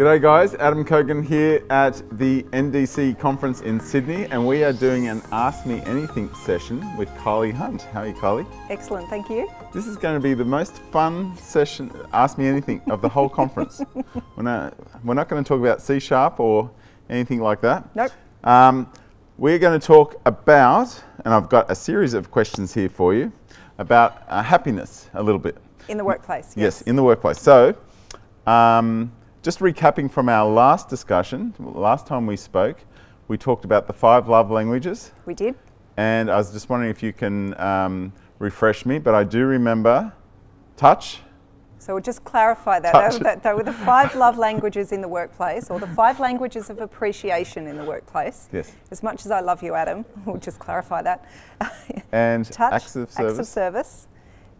G'day guys, Adam Cogan here at the NDC conference in Sydney, and we are doing an Ask Me Anything session with Kylie Hunt. How are you, Kylie? Excellent, thank you. This is going to be the most fun session, Ask Me Anything, of the whole conference. We're not going to talk about C# or anything like that. Nope. We're going to talk about, and I've got a series of questions here for you, about happiness a little bit. In the workplace, yes. Yes, in the workplace. So, just recapping from our last discussion, last time we spoke, we talked about the 5 love languages. We did. And I was just wondering if you can refresh me, but I do remember touch. So we'll just clarify that. They were the 5 love languages in the workplace, or the 5 languages of appreciation in the workplace. Yes. As much as I love you, Adam, we'll just clarify that. And touch, acts of service,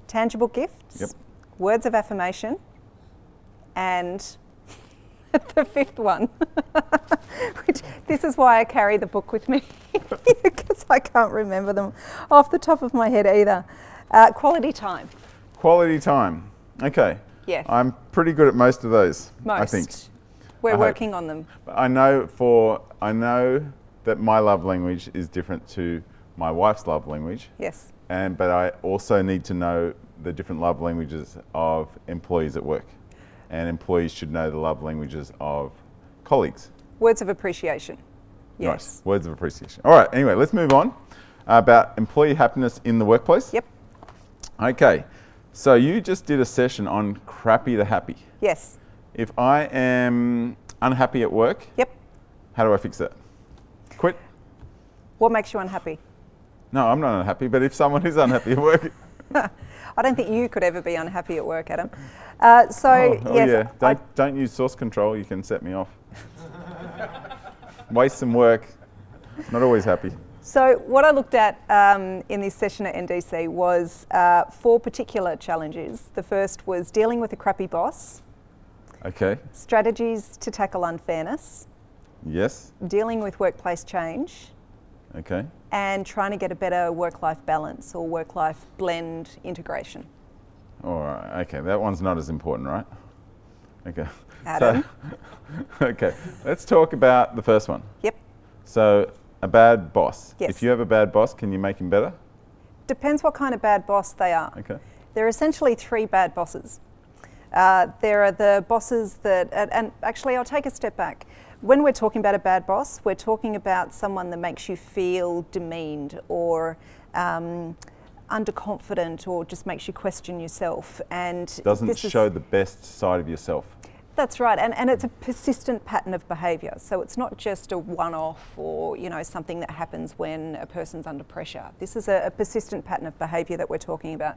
tangible gifts, yep. Words of affirmation, and the 5th one, which this is why I carry the book with me, because I can't remember them off the top of my head either. Quality time. Quality time. Okay. Yes. I'm pretty good at most of those. Most. I think. We're working on them. I know that my love language is different to my wife's love language. Yes. But I also need to know the different love languages of employees at work. And employees should know the love languages of colleagues. Words of appreciation. Yes. Nice. Words of appreciation. All right, anyway, let's move on about employee happiness in the workplace. Yep. Okay, so you just did a session on crappy to happy. Yes. If I am unhappy at work, yep. How do I fix that? Quit? What makes you unhappy? No, I'm not unhappy, but if someone is unhappy at work. I don't think you could ever be unhappy at work, Adam. Yes, yeah. Don't use source control, you can set me off. Waste some work, not always happy. So what I looked at in this session at NDC was 4 particular challenges. The first was dealing with a crappy boss. Okay. Strategies to tackle unfairness. Yes. Dealing with workplace change. Okay. And trying to get a better work-life balance or work-life blend integration. All right, okay, that one's not as important, right? Okay. Adam? So, okay, let's talk about the first one. Yep. So, a bad boss. Yes. If you have a bad boss, can you make him better? Depends what kind of bad boss they are. Okay. There are essentially 3 bad bosses. There are the bosses that, and actually I'll take a step back. When we're talking about a bad boss, we're talking about someone that makes you feel demeaned or underconfident or just makes you question yourself. And doesn't show the best side of yourself. That's right, and it's a persistent pattern of behaviour. So it's not just a one-off or something that happens when a person's under pressure. This is a persistent pattern of behaviour that we're talking about.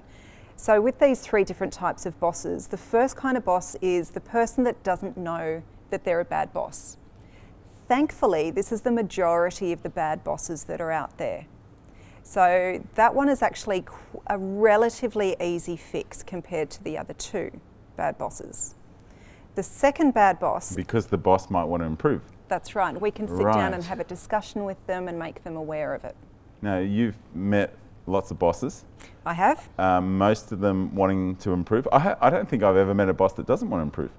So with these 3 different types of bosses, the first kind of boss is the person that doesn't know that they're a bad boss. Thankfully, this is the majority of the bad bosses that are out there. So that one is actually a relatively easy fix compared to the other 2 bad bosses. The second bad boss... Because the boss might want to improve. That's right. We can sit down and have a discussion with them and make them aware of it. Now, you've met lots of bosses. I have. Most of them wanting to improve. I don't think I've ever met a boss that doesn't want to improve.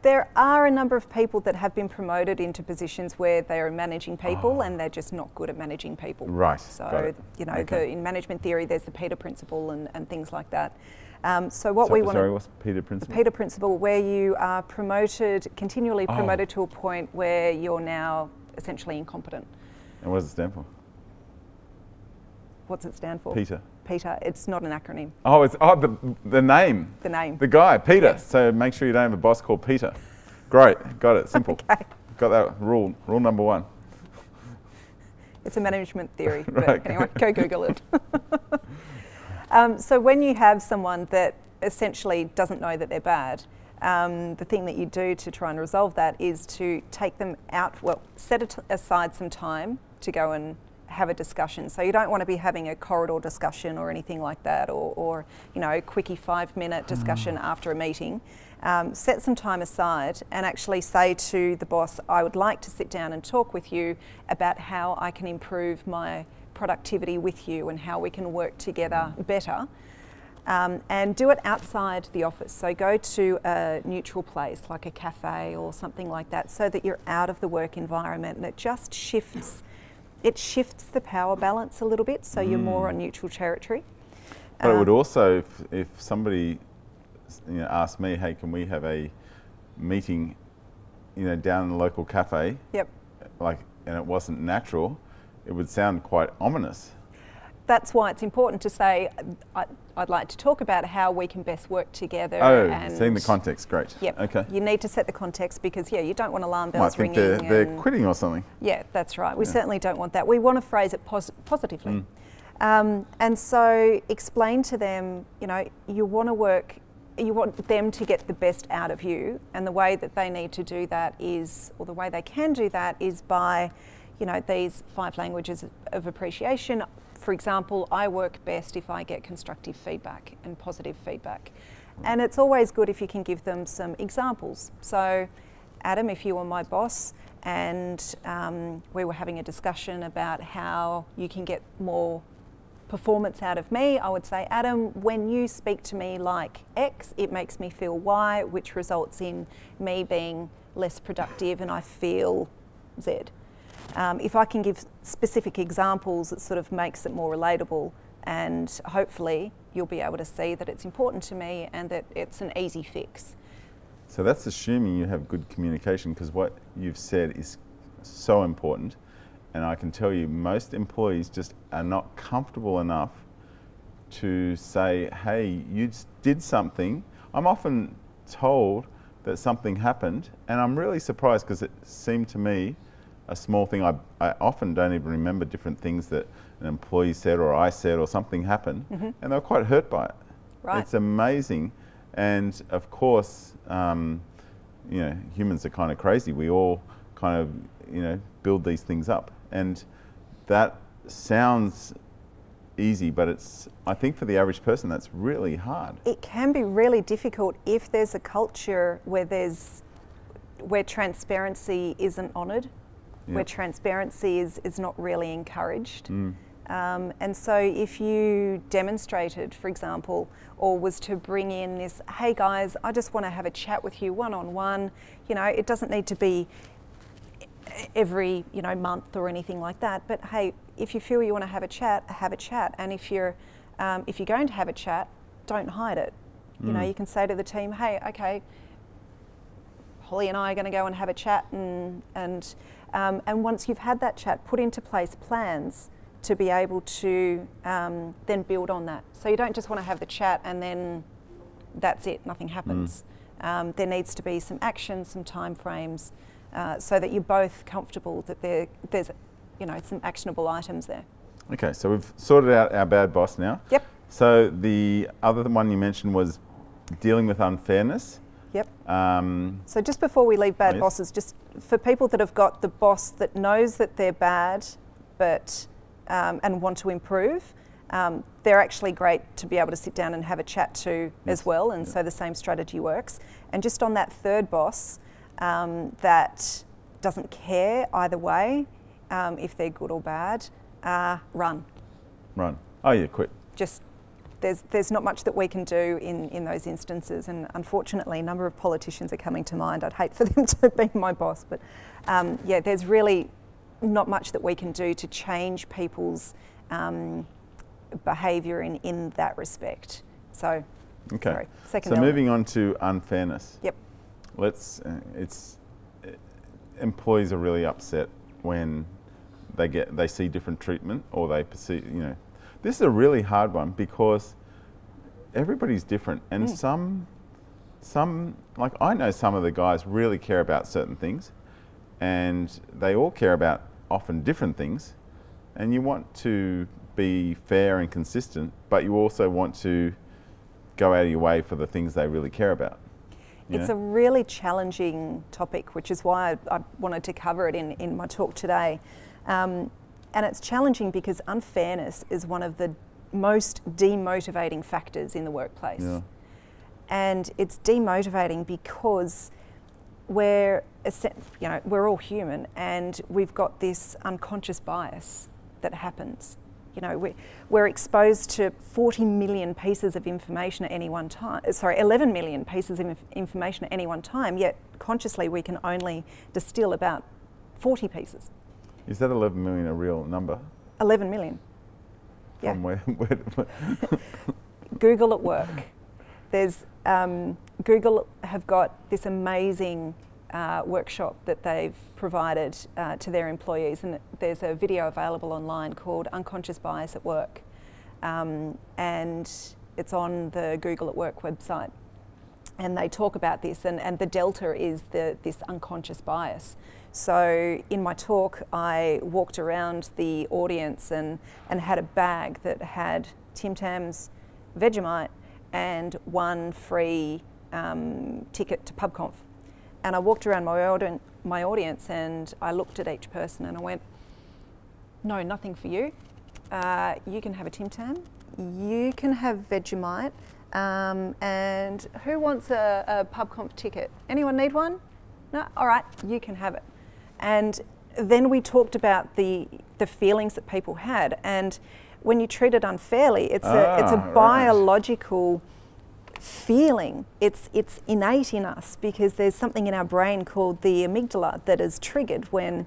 There are a number of people that have been promoted into positions where they are managing people and they're just not good at managing people. Right. So, in management theory, there's the Peter Principle and things like that. What's Peter Principle? The Peter Principle, where you are promoted, continually promoted to a point where you're now essentially incompetent. And what does it stand for? What's it stand for? Peter. Peter, it's not an acronym. Oh, it's the name. The name. The guy, Peter. Yes. So make sure you don't have a boss called Peter. Great, got it, simple. Okay. Got that rule number 1. It's a management theory, Right. But anyway, go Google it. So when you have someone that essentially doesn't know that they're bad, the thing that you do to try and resolve that is to take them out, set aside some time to go and have a discussion. So you don't want to be having a corridor discussion or anything like that, or a quickie 5-minute discussion after a meeting. Set some time aside and actually say to the boss, I would like to sit down and talk with you about how I can improve my productivity with you and how we can work together better. And do it outside the office. So go to a neutral place like a cafe or something like that, so that you're out of the work environment, and it just shifts. It shifts the power balance a little bit, so you're more on neutral territory. But it would also, if somebody asked me, hey, can we have a meeting down in the local cafe, Yep. And it wasn't natural, it would sound quite ominous. That's why it's important to say, I'd like to talk about how we can best work together. Oh, and seeing the context, great. Yep. Okay. You need to set the context, because you don't want alarm Might bells think ringing. they're quitting or something. Yeah, that's right. We certainly don't want that. We want to phrase it positively. And so explain to them, you want to work, you want them to get the best out of you, and the way that they need to do that is, or the way they can do that is by, these 5 languages of appreciation. For example, I work best if I get constructive feedback and positive feedback. And it's always good if you can give them some examples. So, Adam, if you were my boss and we were having a discussion about how you can get more performance out of me, I would say, Adam, when you speak to me like X, it makes me feel Y, which results in me being less productive and I feel Z. If I can give specific examples, it sort of makes it more relatable, and hopefully you'll be able to see that it's important to me and that it's an easy fix. So that's assuming you have good communication, because what you've said is so important, and I can tell you most employees just are not comfortable enough to say, hey, you did something. I'm often told that something happened, and I'm really surprised, because it seemed to me a small thing. I often don't even remember different things that an employee said or I said, or something happened, and they were quite hurt by it. Right. It's amazing. And of course, humans are kind of crazy. We all kind of, build these things up. And that sounds easy, but I think for the average person, that's really hard. It can be really difficult if there's a culture where transparency isn't honoured. Yep. Where transparency is not really encouraged. And so if you demonstrated, for example, or was to bring in this, hey guys, I just want to have a chat with you one-on-one, it doesn't need to be every month or anything like that, but hey, if you feel you want to have a chat, and if you're going to have a chat, don't hide it. You can say to the team, hey, okay, Holly and I are going to go and have a chat, and once you've had that chat, put into place plans to be able to then build on that. So you don't just want to have the chat and then that's it, nothing happens. There needs to be some action, some time frames, so that you're both comfortable that there's some actionable items there. Okay, so we've sorted out our bad boss now. Yep. So the other one you mentioned was dealing with unfairness. Yep. So just before we leave bad bosses, just for people that have got the boss that knows that they're bad, but and want to improve, they're actually great to be able to sit down and have a chat to as well, and so the same strategy works. And just on that third boss that doesn't care either way, if they're good or bad, run. Run. Oh yeah, quit. Just there's not much that we can do in those instances, and unfortunately a number of politicians are coming to mind. I'd hate for them to be my boss, but there's really not much that we can do to change people's behaviour in that respect. So, okay. Sorry, second so element. Moving on to unfairness. Yep. Employees are really upset when they see different treatment, or they perceive, This is a really hard one, because everybody's different, and some like I know some of the guys really care about certain things, and they all care about often different things, and you want to be fair and consistent, but you also want to go out of your way for the things they really care about. It's a really challenging topic, which is why I wanted to cover it in my talk today. And it's challenging because unfairness is one of the most demotivating factors in the workplace. Yeah. And it's demotivating because we're all human, and we've got this unconscious bias that happens. You know, we're exposed to 40 million pieces of information at any one time. Sorry, 11 million pieces of information at any one time, yet consciously we can only distill about 40 pieces. Is that 11 million a real number? 11 million. From yeah. where? Google at work. There's Google have got this amazing workshop that they've provided to their employees, and there's a video available online called Unconscious Bias at Work, and it's on the Google at Work website, and they talk about this, and the delta is this unconscious bias. So in my talk I walked around the audience and had a bag that had Tim Tams, Vegemite and one free ticket to PubConf. And I walked around my audience and I looked at each person and I went, no, nothing for you. You can have a Tim Tam, you can have Vegemite, and who wants a PubConf ticket? Anyone need one? No? All right, you can have it. And then we talked about the feelings that people had, and when you treat it unfairly, it's a biological feeling. It's innate in us because there's something in our brain called the amygdala that is triggered when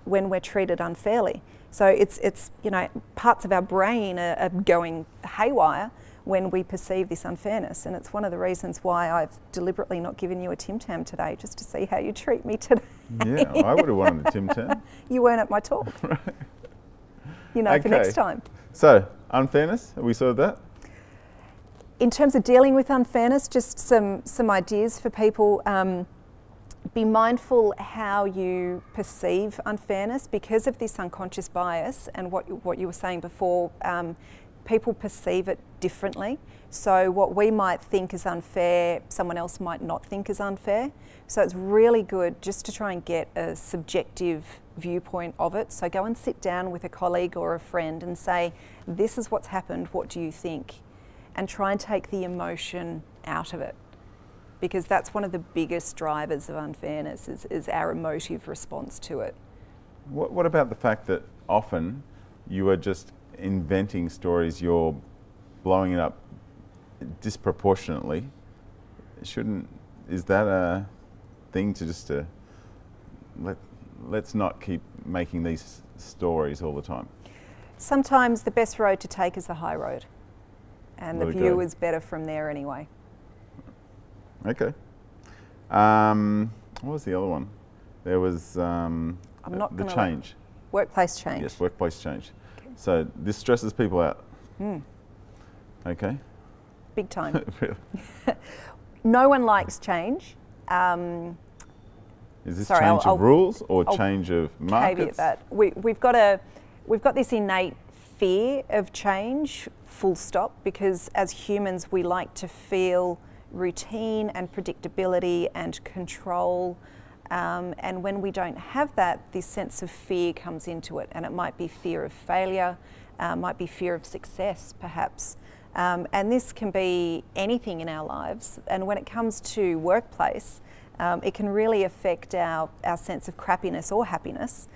we're treated unfairly. So it's you know, parts of our brain are going haywire when we perceive this unfairness, and it's one of the reasons why I've deliberately not given you a Tim Tam today, just to see how you treat me today. Yeah, I would have wanted a Tim Tam. You weren't at my talk. Right. You know, for next time. So, unfairness, have we sorted that? In terms of dealing with unfairness, just some ideas for people. Be mindful how you perceive unfairness because of this unconscious bias and what you were saying before. People perceive it differently. So what we might think is unfair, someone else might not think is unfair. So it's really good just to try and get a subjective viewpoint of it. So go and sit down with a colleague or a friend and say, this is what's happened, what do you think? And try and take the emotion out of it. Because that's one of the biggest drivers of unfairness is our emotive response to it. What about the fact that often you are just inventing stories, you're blowing it up disproportionately? Is that a thing to just let's not keep making these stories all the time? Sometimes the best road to take is the high road, and the view is better from there anyway. Okay. What was the other one? There was the change. Workplace change. Yes, workplace change. Okay. So this stresses people out. Okay. Big time. Really? No one likes change. Is this change of rules or change of markets? Caveat that. We've got this innate fear of change, full stop, because as humans we like to feel routine and predictability and control, and when we don't have that, this sense of fear comes into it, and it might be fear of failure, might be fear of success perhaps, and this can be anything in our lives. And when it comes to workplace, it can really affect our sense of crappiness or happiness,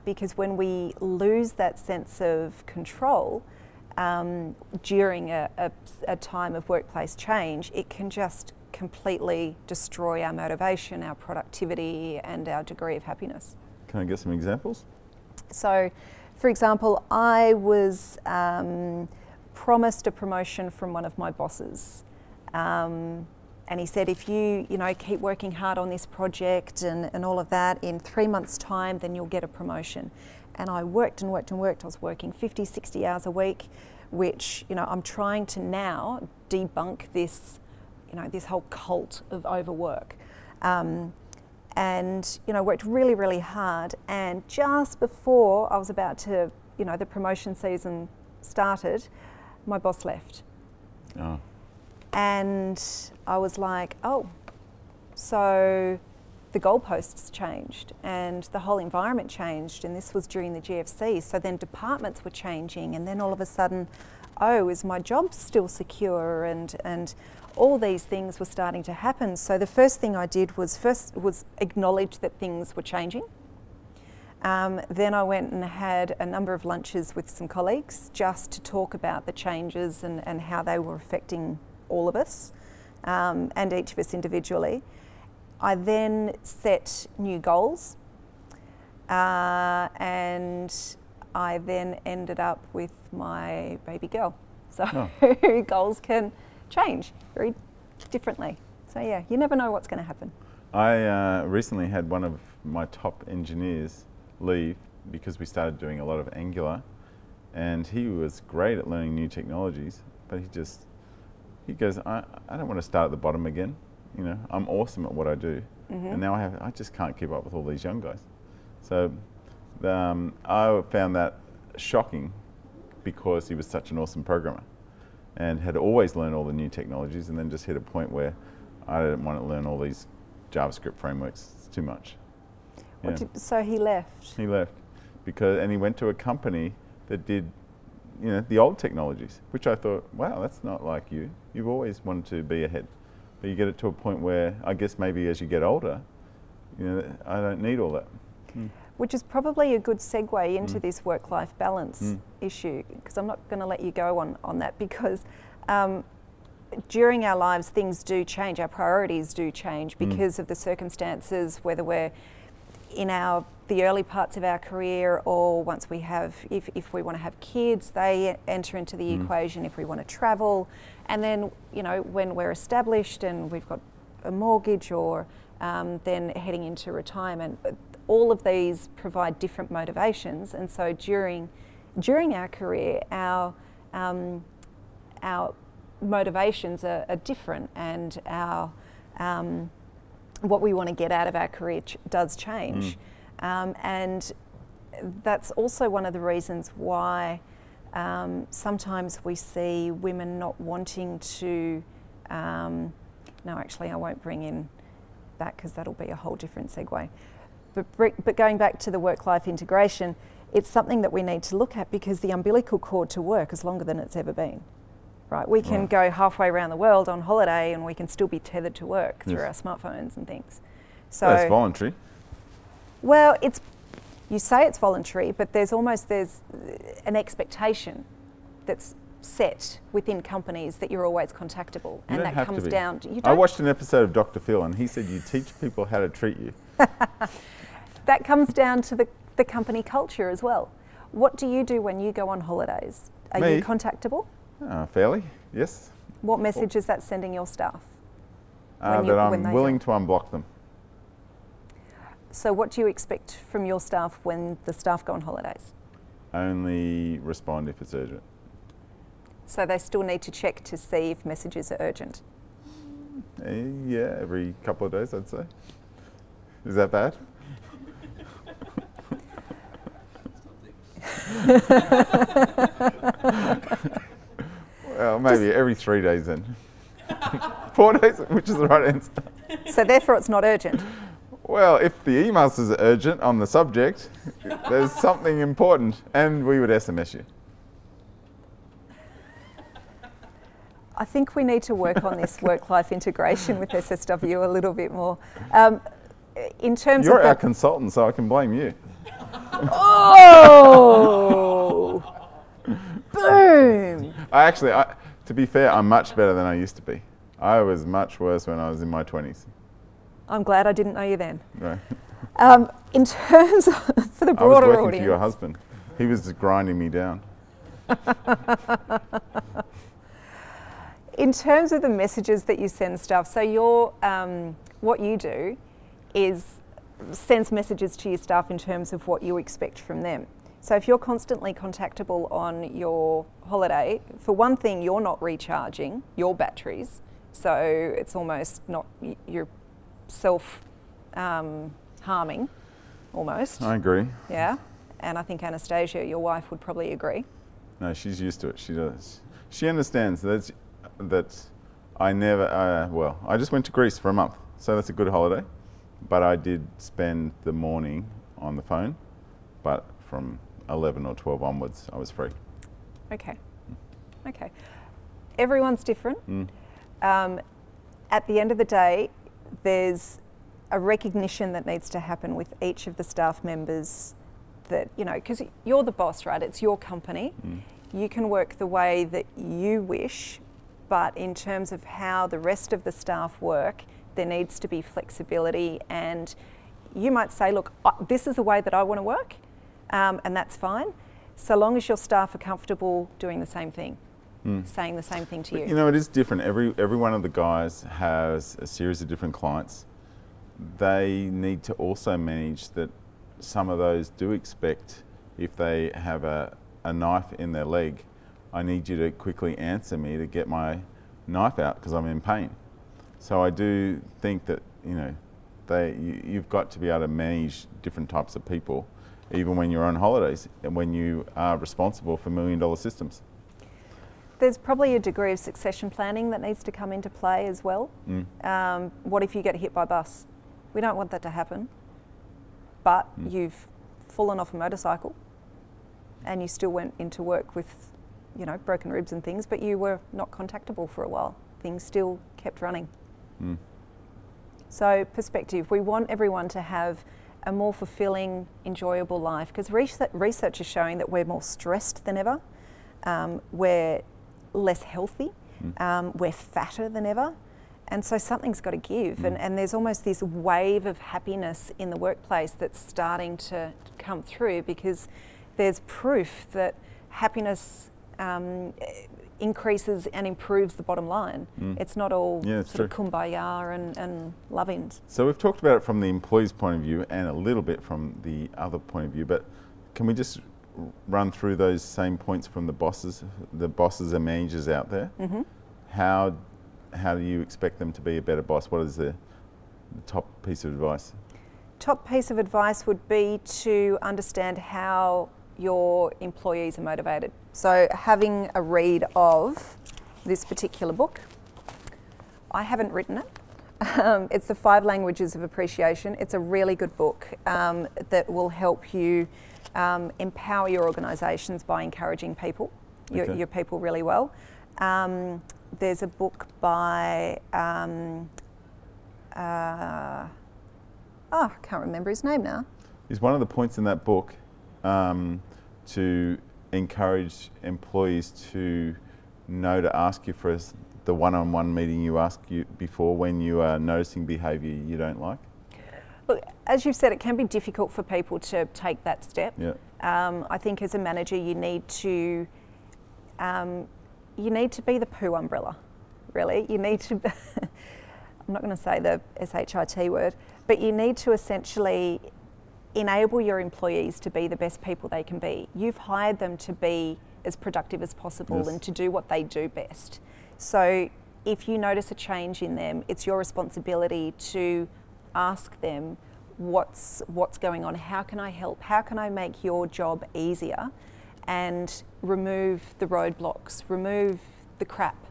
because when we lose that sense of control during a time of workplace change, it can just completely destroy our motivation, our productivity, and our degree of happiness. Can I get some examples? So, for example, I was promised a promotion from one of my bosses. And he said, if you keep working hard on this project and all of that, in 3 months' time, then you'll get a promotion. And I worked and worked and worked. I was working 50, 60 hours a week, which, I'm trying to now debunk this, this whole cult of overwork. And, worked really, really hard. And just before I was about to, the promotion season started, my boss left. Oh. And I was like, oh, so the goalposts changed and the whole environment changed, and this was during the GFC. So then departments were changing, and then all of a sudden, oh, is my job still secure? And all these things were starting to happen. So the first thing I did was acknowledge that things were changing. Then I went and had a number of lunches with some colleagues just to talk about the changes and how they were affecting all of us and each of us individually. I then set new goals and I then ended up with my baby girl. So goals can change very differently. So yeah, you never know what's going to happen. I recently had one of my top engineers leave because we started doing a lot of Angular, and he was great at learning new technologies, but he goes, I don't want to start at the bottom again. You know, I'm awesome at what I do, and now I just can't keep up with all these young guys. So I found that shocking because he was such an awesome programmer and had always learned all the new technologies, and then just hit a point where I didn't want to learn all these JavaScript frameworks. It's too much. Yeah. So he left? He left and he went to a company that did, you know, the old technologies, which I thought, wow, that's not like you. You've always wanted to be ahead. But you get it to a point where I guess maybe as you get older, you know, I don't need all that. Which is probably a good segue into this work-life balance issue, because I'm not going to let you go on that, because during our lives things do change, our priorities do change because of the circumstances, whether we're in the early parts of our career or once we have, if we want to have kids, they enter into the equation, if we want to travel, and then, you know, when we're established and we've got a mortgage or then heading into retirement. All of these provide different motivations, and so during our career, our motivations are different, and our what we want to get out of our career does change, and that's also one of the reasons why sometimes we see women not wanting to. No, actually, I won't bring in that because that'll be a whole different segue. But going back to the work-life integration, it's something that we need to look at, because the umbilical cord to work is longer than it's ever been. Right? We can go halfway around the world on holiday and we can still be tethered to work through our smartphones and things. So that's voluntary. Well, you say it's voluntary, but there's an expectation that's set within companies that you're always contactable, and that comes down to I watched an episode of Dr. Phil, and he said you teach people how to treat you. That comes down to the company culture as well. What do you do when you go on holidays? Are you contactable? Fairly, yes. What message is that sending your staff? That I'm willing to unblock them. So what do you expect from your staff when the staff go on holidays? Only respond if it's urgent. So they still need to check to see if messages are urgent? Yeah, every couple of days, I'd say. Is that bad? Well, maybe every 3 days then. 4 days, which is the right answer. So therefore it's not urgent? Well, if the email says urgent on the subject, there's something important, and we would SMS you. I think we need to work on this work-life integration with SSW a little bit more. In terms You're of our consultant, so I can blame you. Oh! Boom! To be fair, I'm much better than I used to be. I was much worse when I was in my 20s. I'm glad I didn't know you then. Right. In terms of, for the broader I was working audience. for your husband. He was just grinding me down. In terms of the messages that you send staff, so what you do is sends messages to your staff in terms of what you expect from them. So if you're constantly contactable on your holiday, for one thing, you're not recharging your batteries, so it's almost not, you're self-harming, almost. I agree. Yeah, and I think Anastasia, your wife, would probably agree. No, she's used to it. She does. She understands that I never, well, I just went to Greece for a month, so that's a good holiday. But I did spend the morning on the phone, but from 11 or 12 onwards, I was free. Okay. Okay. Everyone's different. At the end of the day, there's a recognition that needs to happen with each of the staff members that, you know, because you're the boss, right? It's your company. You can work the way that you wish, but in terms of how the rest of the staff work, there needs to be flexibility, and you might say, look, this is the way that I want to work, and that's fine, so long as your staff are comfortable doing the same thing, saying the same thing to you. You know, it is different. Every one of the guys has a series of different clients. They need to also manage that some of those do expect, if they have a knife in their leg, I need you to quickly answer me to get my knife out because I'm in pain. So I do think that, you know, you've got to be able to manage different types of people, even when you're on holidays and when you are responsible for $1 million systems. There's probably a degree of succession planning that needs to come into play as well. What if you get hit by a bus? We don't want that to happen, but you've fallen off a motorcycle and you still went into work with, you know, broken ribs and things, but you were not contactable for a while. Things still kept running. So perspective, we want everyone to have a more fulfilling, enjoyable life, because research is showing that we're more stressed than ever, we're less healthy, we're fatter than ever, and so something's got to give, and there's almost this wave of happiness in the workplace that's starting to come through, because there's proof that happiness increases and improves the bottom line. It's not all sort of kumbaya and love-ins. So we've talked about it from the employee's point of view and a little bit from the other point of view, but can we just run through those same points from the bosses and managers out there? How do you expect them to be a better boss? What is the top piece of advice? Top piece of advice would be to understand how your employees are motivated. So having a read of this particular book, I haven't written it. It's the 5 Languages of Appreciation. It's a really good book that will help you empower your organisations by encouraging people, your people really well. There's a book by, I can't remember his name now. Is one of the points in that book to encourage employees to know to ask you for the one-on-one meeting you asked you before when you are noticing behaviour you don't like? Look, as you've said, it can be difficult for people to take that step. I think as a manager you need to be the poo umbrella, really. You need to, I'm not going to say the SHIT word, but you need to essentially enable your employees to be the best people they can be. You've hired them to be as productive as possible and to do what they do best. So if you notice a change in them, it's your responsibility to ask them what's going on, how can I help, how can I make your job easier, and remove the roadblocks, remove the crap,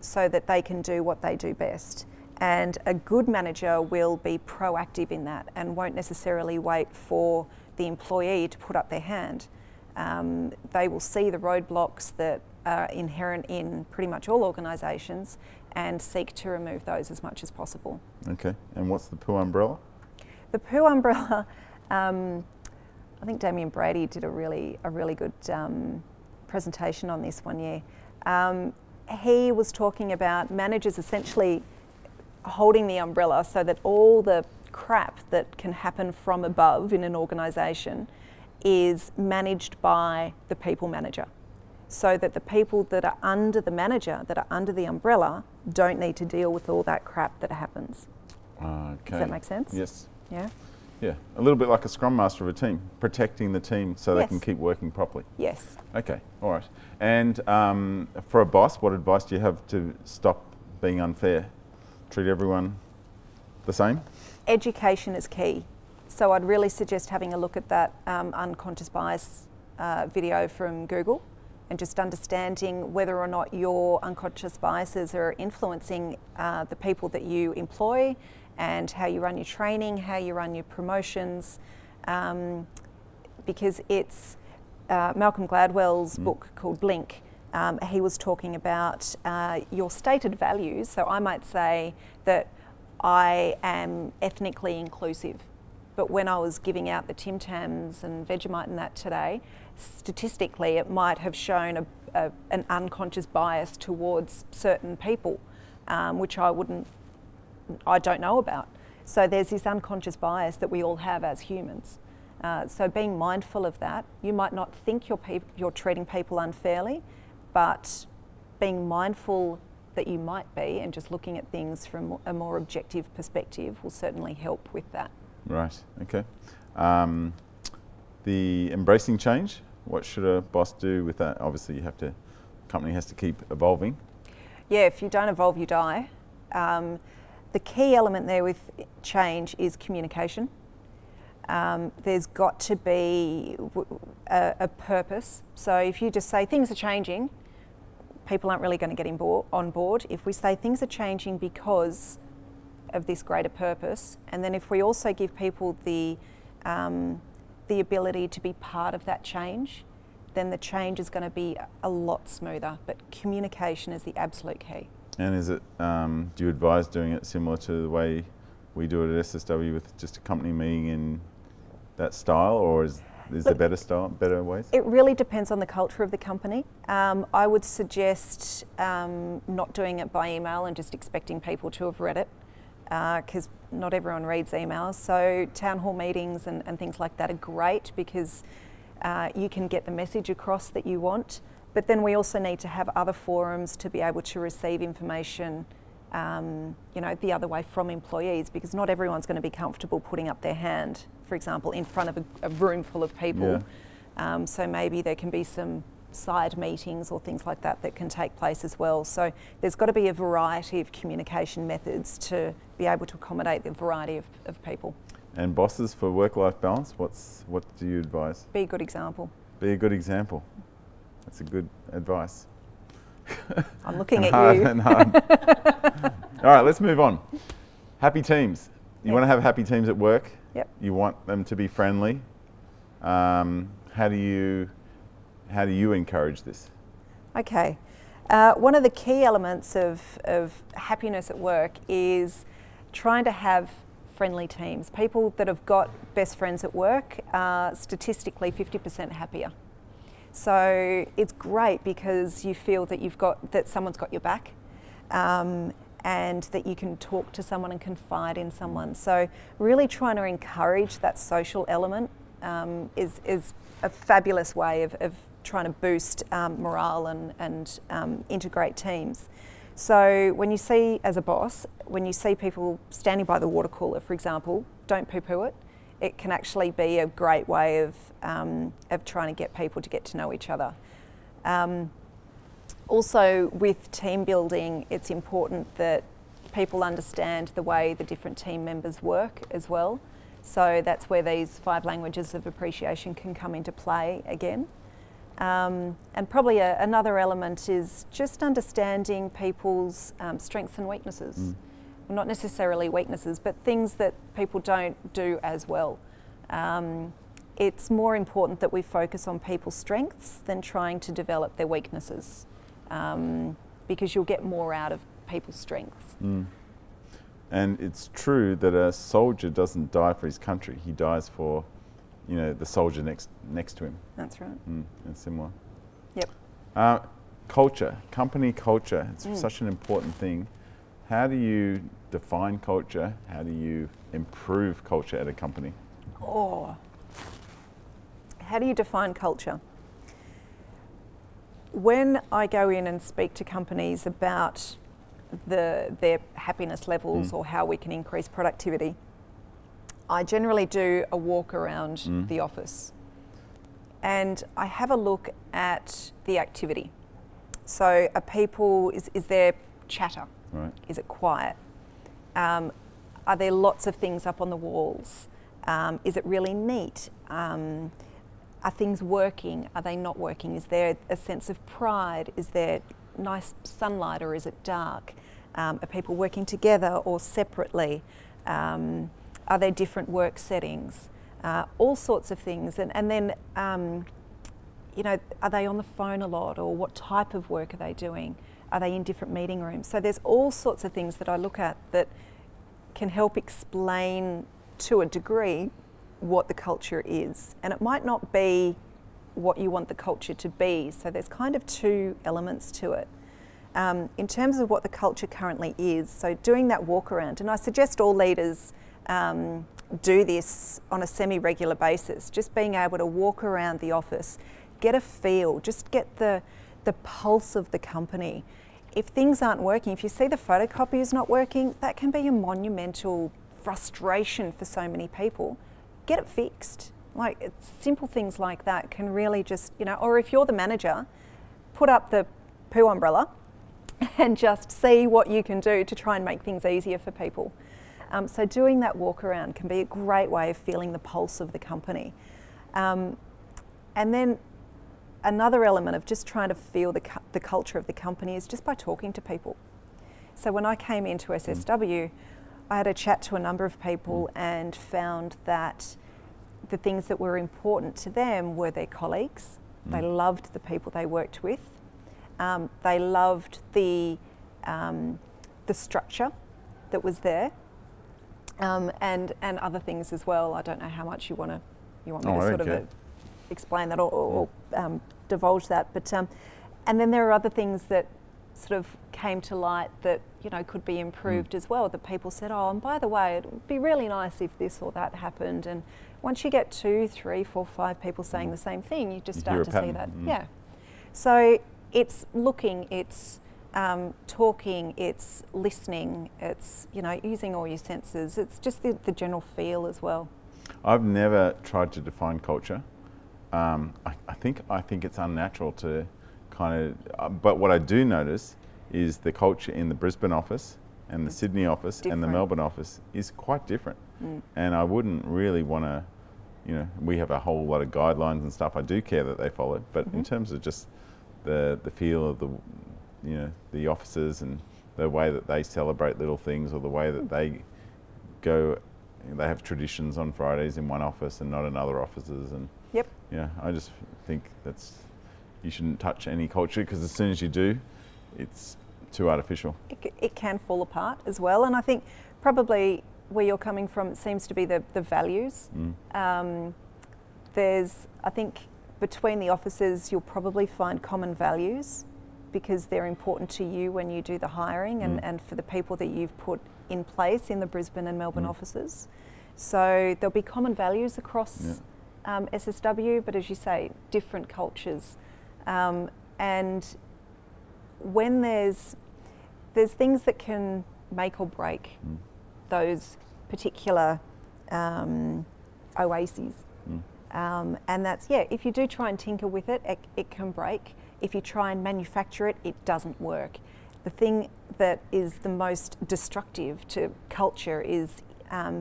so that they can do what they do best. And a good manager will be proactive in that and won't necessarily wait for the employee to put up their hand. They will see the roadblocks that are inherent in pretty much all organisations and seek to remove those as much as possible. Okay, and what's the poo umbrella? The poo umbrella, I think Damien Brady did a really good presentation on this one year. He was talking about managers essentially holding the umbrella so that all the crap that can happen from above in an organisation is managed by the people manager, so that the people that are under the manager, that are under the umbrella, don't need to deal with all that crap that happens. Okay. Does that make sense? Yes. Yeah? Yeah, a little bit like a scrum master of a team, protecting the team so they can keep working properly. Yes. Okay, all right. And for a boss, what advice do you have to stop being unfair? Treat everyone the same? Education is key. So I'd really suggest having a look at that unconscious bias video from Google, and just understanding whether or not your unconscious biases are influencing the people that you employ, and how you run your training, how you run your promotions, because it's Malcolm Gladwell's book called Blink. He was talking about your stated values. So I might say that I am ethnically inclusive, but when I was giving out the Tim Tams and Vegemite and that today, statistically it might have shown an unconscious bias towards certain people, which I don't know about. So there's this unconscious bias that we all have as humans. So being mindful of that, you might not think you're treating people unfairly, but being mindful that you might be and just looking at things from a more objective perspective will certainly help with that. Right, okay. The embracing change, what should a boss do with that? Obviously company has to keep evolving. Yeah, if you don't evolve, you die. The key element there with change is communication. There's got to be a purpose. So if you just say things are changing, people aren't really going to get on board. If we say things are changing because of this greater purpose, and then if we also give people the ability to be part of that change, then the change is going to be a lot smoother. But communication is the absolute key. And is it, do you advise doing it similar to the way we do it at SSW with just a company meeting in that style, or is there better ways? It really depends on the culture of the company. I would suggest not doing it by email and just expecting people to have read it, because not everyone reads emails. So town hall meetings and things like that are great because you can get the message across that you want. But then we also need to have other forums to be able to receive information, the other way from employees, because not everyone's going to be comfortable putting up their hand, for example, in front of a room full of people. Yeah. So maybe there can be some side meetings or things like that can take place as well. So there's got to be a variety of communication methods to be able to accommodate the variety of people. And bosses, for work-life balance, what do you advise? Be a good example. Be a good example. That's a good advice. I'm looking at you. And hard. All right, let's move on. Happy teams. You want to have happy teams at work. Yep. You want them to be friendly. How do you encourage this? Okay. One of the key elements of happiness at work is trying to have friendly teams. People that have got best friends at work are statistically 50% happier. So it's great because you feel that someone's got your back, and that you can talk to someone and confide in someone. So really trying to encourage that social element is a fabulous way of trying to boost morale and integrate teams. So when you see, as a boss, when you see people standing by the water cooler, for example, don't poo-poo it. It can actually be a great way of trying to get people to get to know each other. Also, with team building, it's important that people understand the way the different team members work as well. So that's where these 5 languages of appreciation can come into play again. And probably another element is just understanding people's strengths and weaknesses. Well, not necessarily weaknesses, but things that people don't do as well. It's more important that we focus on people's strengths than trying to develop their weaknesses, because you'll get more out of people's strengths. And it's true that a soldier doesn't die for his country; he dies for, the soldier next to him. That's right. And similar. Yep. Culture, company culture. It's such an important thing. How do you define culture? How do you improve culture at a company? How do you define culture? When I go in and speak to companies about their happiness levels or how we can increase productivity, I generally do a walk around the office and I have a look at the activity. So is there chatter? Right. Is it quiet? Are there lots of things up on the walls? Is it really neat? Are things working? Are they not working? Is there a sense of pride? Is there nice sunlight or is it dark? Are people working together or separately? Are there different work settings? All sorts of things. And then, are they on the phone a lot, or what type of work are they doing? Are they in different meeting rooms? So there's all sorts of things that I look at that can help explain to a degree what the culture is, and it might not be what you want the culture to be. So there's kind of two elements to it. In terms of what the culture currently is, so doing that walk around, and I suggest all leaders do this on a semi-regular basis, just being able to walk around the office, get a feel, just get the pulse of the company. If things aren't working, if you see the photocopy is not working, that can be a monumental frustration for so many people. Get it fixed. Like, simple things like that can really just, you know, or if you're the manager, put up the poo umbrella and just see what you can do to try and make things easier for people. So doing that walk around can be a great way of feeling the pulse of the company. And then another element of just trying to feel the culture of the company is just by talking to people. So when I came into SSW, I had a chat to a number of people and found that the things that were important to them were their colleagues. They loved the people they worked with. They loved the structure that was there, and other things as well. I don't know how much you want me to sort of explain that or divulge that, but and then there are other things that sort of came to light that, you know, could be improved as well, that people said, oh, and by the way, it would be really nice if this or that happened. And once you get 2, 3, 4, 5 people saying the same thing, you just start to see that. Yeah. So it's looking, it's talking, it's listening, it's, you know, using all your senses. It's just the general feel as well. I've never tried to define culture. I think it's unnatural to kind of, but what I do notice is the culture in the Brisbane office and the Sydney office and the Melbourne office is quite different. And I wouldn't really want to, you know, we have a whole lot of guidelines and stuff I do care that they follow, but in terms of just the feel of the, you know, the offices and the way that they celebrate little things, or the way that they go, they have traditions on Fridays in one office and not in other offices, and yeah, I just think you shouldn't touch any culture, because as soon as you do, it's too artificial. It can fall apart as well, and I think probably where you're coming from, it seems to be the values. There's, I think, between the offices, you'll probably find common values, because they're important to you when you do the hiring and for the people that you've put in place in the Brisbane and Melbourne offices. So there'll be common values across SSW, but as you say, different cultures. And when there's things that can make or break those particular oases. And that's, if you do try and tinker with it, it can break. If you try and manufacture it, it doesn't work. The thing that is the most destructive to culture is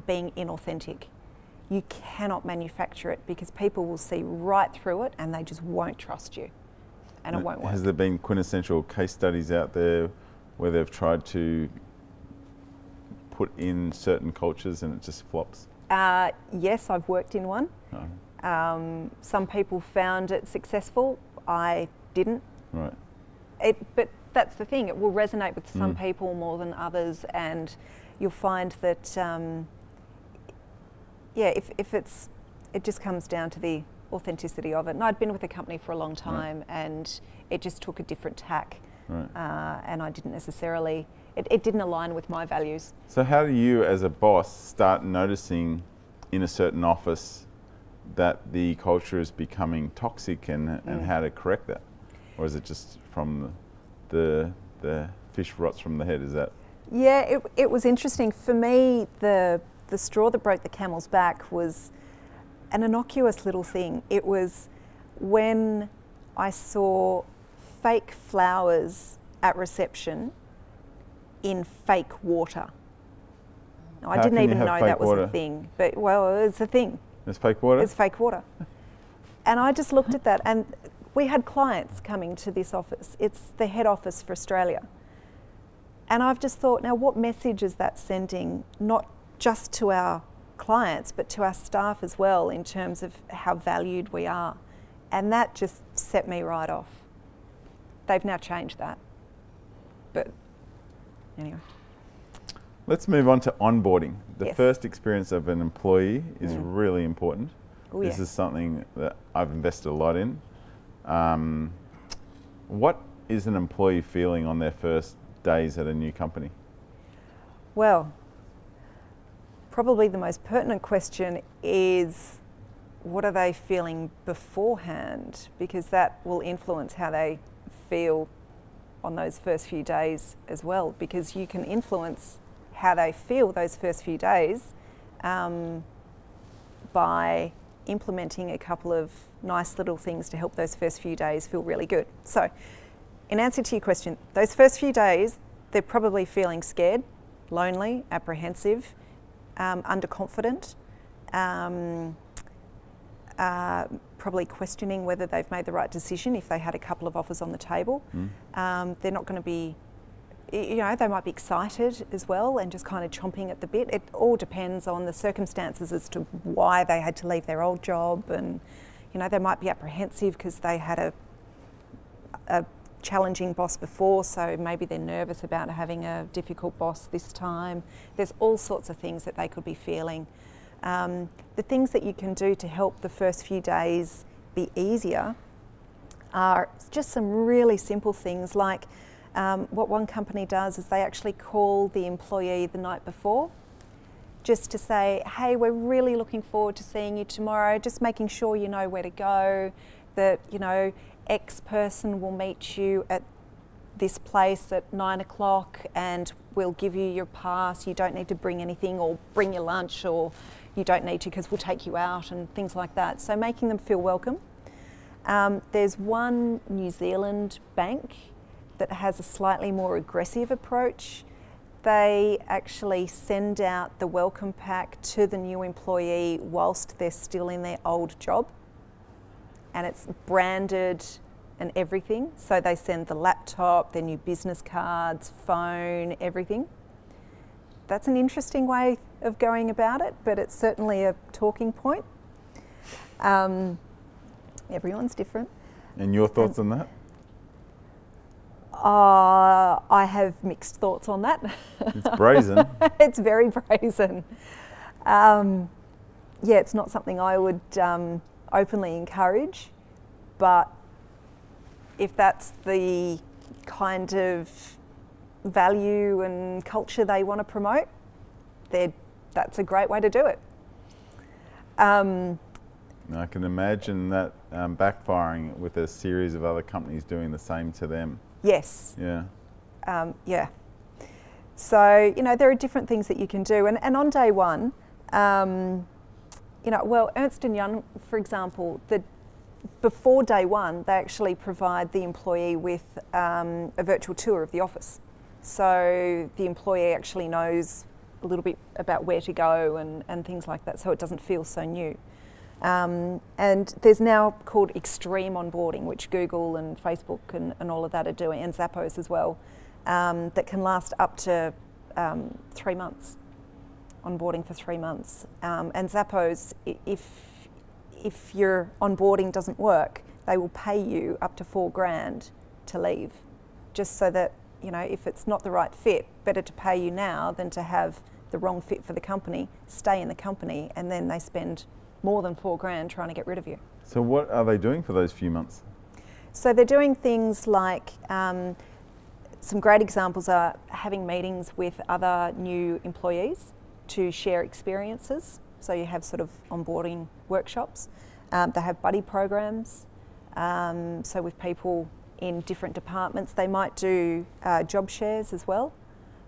being inauthentic. You cannot manufacture it, because people will see right through it and they just won't trust you, and it won't work. Has there been quintessential case studies out there where they've tried to put in certain cultures and it just flops? Yes, I've worked in one. Some people found it successful. I didn't. Right. But that's the thing. It will resonate with some people more than others, and you'll find that it just comes down to the authenticity of it. And I'd been with the company for a long time, and it just took a different tack, and I didn't necessarily. It didn't align with my values. So how do you, as a boss, start noticing in a certain office that the culture is becoming toxic, and how to correct that? Or is it just from the fish rots from the head? Is that? Yeah, it was interesting. For me, the straw that broke the camel's back was an innocuous little thing. It was when I saw fake flowers at reception in fake water. Now, I didn't even know that was a thing, but well, it's a thing. It's fake water? It's fake water. And I just looked at that, and we had clients coming to this office. It's the head office for Australia. And I've just thought, now what message is that sending, not just to our clients, but to our staff as well, in terms of how valued we are? And that just set me right off. They've now changed that. But anyway. Let's move on to onboarding. The Yes. first experience of an employee is really important. Oh, This yeah. is something that I've invested a lot in. What is an employee feeling on their first days at a new company? Well, probably the most pertinent question is, what are they feeling beforehand? Because that will influence how they feel on those first few days as well, because you can influence how they feel those first few days by implementing a couple of nice little things to help those first few days feel really good. So, in answer to your question, those first few days, they're probably feeling scared, lonely, apprehensive, underconfident, probably questioning whether they've made the right decision if they had a couple of offers on the table. They're not going to be, you know, they might be excited as well and just kind of chomping at the bit. It all depends on the circumstances as to why they had to leave their old job, and you know, they might be apprehensive because they had a challenging boss before, so maybe they're nervous about having a difficult boss this time. There's all sorts of things that they could be feeling. The things that you can do to help the first few days be easier are just some really simple things, like what one company does is they actually call the employee the night before just to say, hey, we're really looking forward to seeing you tomorrow, just making sure you know where to go, that, you know, X person will meet you at this place at 9 o'clock and we'll give you your pass. You don't need to bring anything, or bring your lunch, or you don't need to because we'll take you out, and things like that. So making them feel welcome. There's one New Zealand bank that has a slightly more aggressive approach. They actually send out the welcome pack to the new employee whilst they're still in their old job, and it's branded and everything. So they send the laptop, their new business cards, phone, everything. That's an interesting way of going about it, but it's certainly a talking point. Everyone's different. And your thoughts on that? I have mixed thoughts on that. It's brazen. It's very brazen. Yeah, it's not something I would openly encourage, but if that's the kind of value and culture they want to promote, that's a great way to do it. I can imagine that backfiring with a series of other companies doing the same to them. Yes. Yeah. Yeah. So, you know, there are different things that you can do. And on day one, you know, well, Ernst & Young, for example, before day one, they actually provide the employee with a virtual tour of the office. So the employee actually knows a little bit about where to go and things like that, so it doesn't feel so new. And there's now called extreme onboarding, which Google and Facebook and all of that are doing, and Zappos as well, that can last up to 3 months, onboarding for 3 months. And Zappos, if your onboarding doesn't work, they will pay you up to $4,000 to leave, just so that, you know, if it's not the right fit, better to pay you now than to have the wrong fit for the company, stay in the company, and then they spend more than $4,000 trying to get rid of you. So what are they doing for those few months? So they're doing things like, some great examples are having meetings with other new employees to share experiences. So you have sort of onboarding workshops. They have buddy programs. So with people in different departments, they might do job shares as well.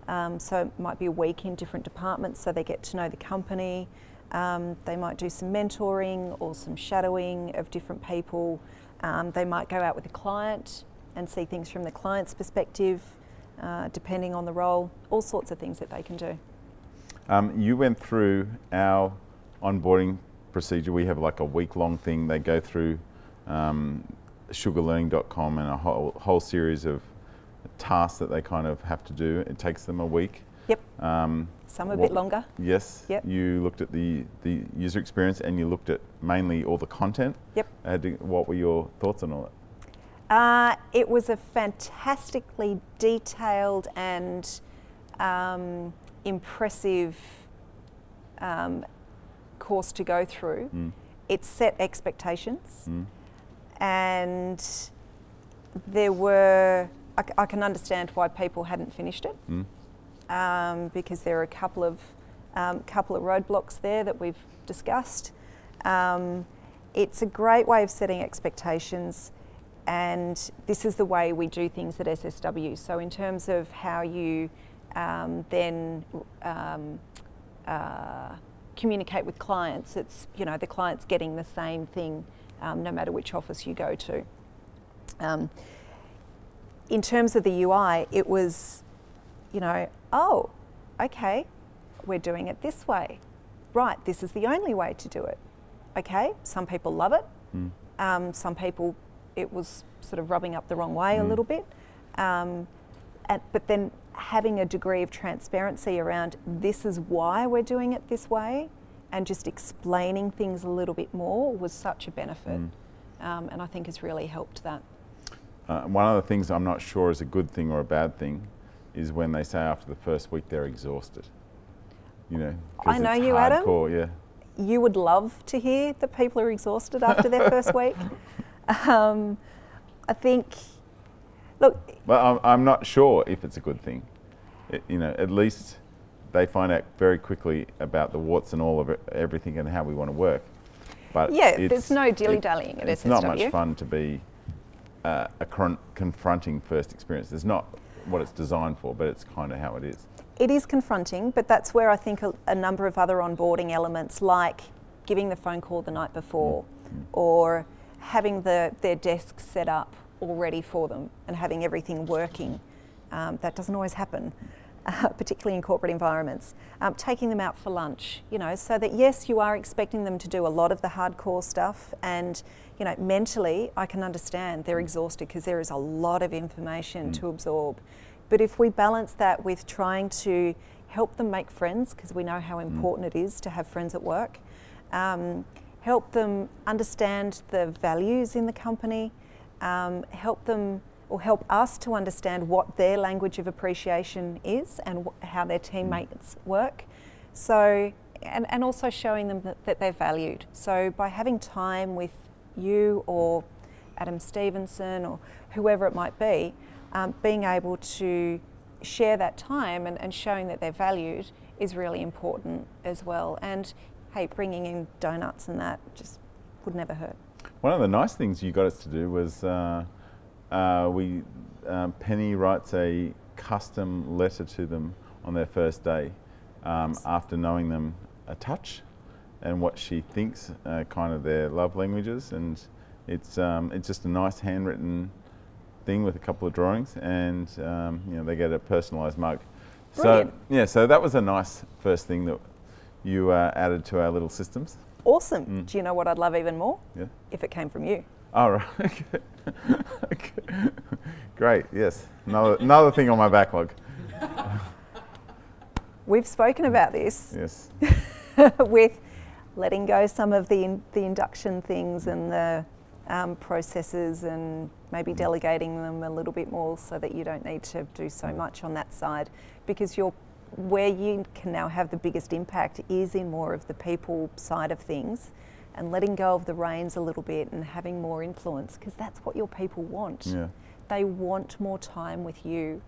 So it might be a week in different departments, so they get to know the company. They might do some mentoring or some shadowing of different people. They might go out with a client and see things from the client's perspective, depending on the role. All sorts of things that they can do. You went through our onboarding procedure. We have like a week-long thing. They go through sugarlearning.com and a whole series of tasks that they kind of have to do. It takes them a week. Yep. Some a bit longer. Yes. Yep. You looked at the user experience, and you looked at mainly all the content. Yep. What were your thoughts on all that? It was a fantastically detailed and impressive course to go through. It set expectations, and there were, I can understand why people hadn't finished it, because there are a couple of roadblocks there that we've discussed. It's a great way of setting expectations, and this is the way we do things at SSW. So in terms of how you then communicate with clients, it's, you know, the client's getting the same thing no matter which office you go to. In terms of the UI, it was, you know, oh, okay, we're doing it this way. Right, this is the only way to do it. Okay, some people love it. Some people, it was sort of rubbing up the wrong way a little bit. But then having a degree of transparency around this is why we're doing it this way, and just explaining things a little bit more was such a benefit, and I think has really helped that. One of the things I'm not sure is a good thing or a bad thing is when they say after the first week they're exhausted. You know, I know it's you, hardcore, Adam. Yeah. You would love to hear that people are exhausted after their first week. I think, look. Well, I'm not sure if it's a good thing. You know, at least they find out very quickly about the warts and all of it, everything and how we want to work. But yeah, there's no dilly-dallying at SSW. It's not much fun to be a confronting first experience. It's not what it's designed for, but it's kind of how it is. It is confronting, but that's where I think a number of other onboarding elements, like giving the phone call the night before, or having their desk set up already for them and having everything working. That doesn't always happen, particularly in corporate environments. Taking them out for lunch, you know, so that yes, you are expecting them to do a lot of the hardcore stuff, and you know, mentally I can understand they're exhausted because there is a lot of information to absorb. But if we balance that with trying to help them make friends, because we know how important it is to have friends at work, help them understand the values in the company, help them or help us to understand what their language of appreciation is and how their teammates work. So, and also showing them that they're valued. So by having time with you or Adam Stevenson or whoever it might be, being able to share that time and showing that they're valued is really important as well. And hey, bringing in donuts and that just would never hurt. One of the nice things you got us to do was Penny writes a custom letter to them on their first day after knowing them a touch and what she thinks kind of their love languages, and it's just a nice handwritten thing with a couple of drawings, and you know, they get a personalised mug. Brilliant. So yeah, so that was a nice first thing that you added to our little systems. Awesome. Do you know what I'd love even more? Yeah. If it came from you. Oh, right. Okay. Okay. Great. Yes. Another thing on my backlog. We've spoken about this. Yes. With letting go some of the induction things and the processes, and maybe delegating them a little bit more so that you don't need to do so much on that side, because where you can now have the biggest impact is in more of the people side of things, and letting go of the reins a little bit and having more influence, because that's what your people want. Yeah. They want more time with you,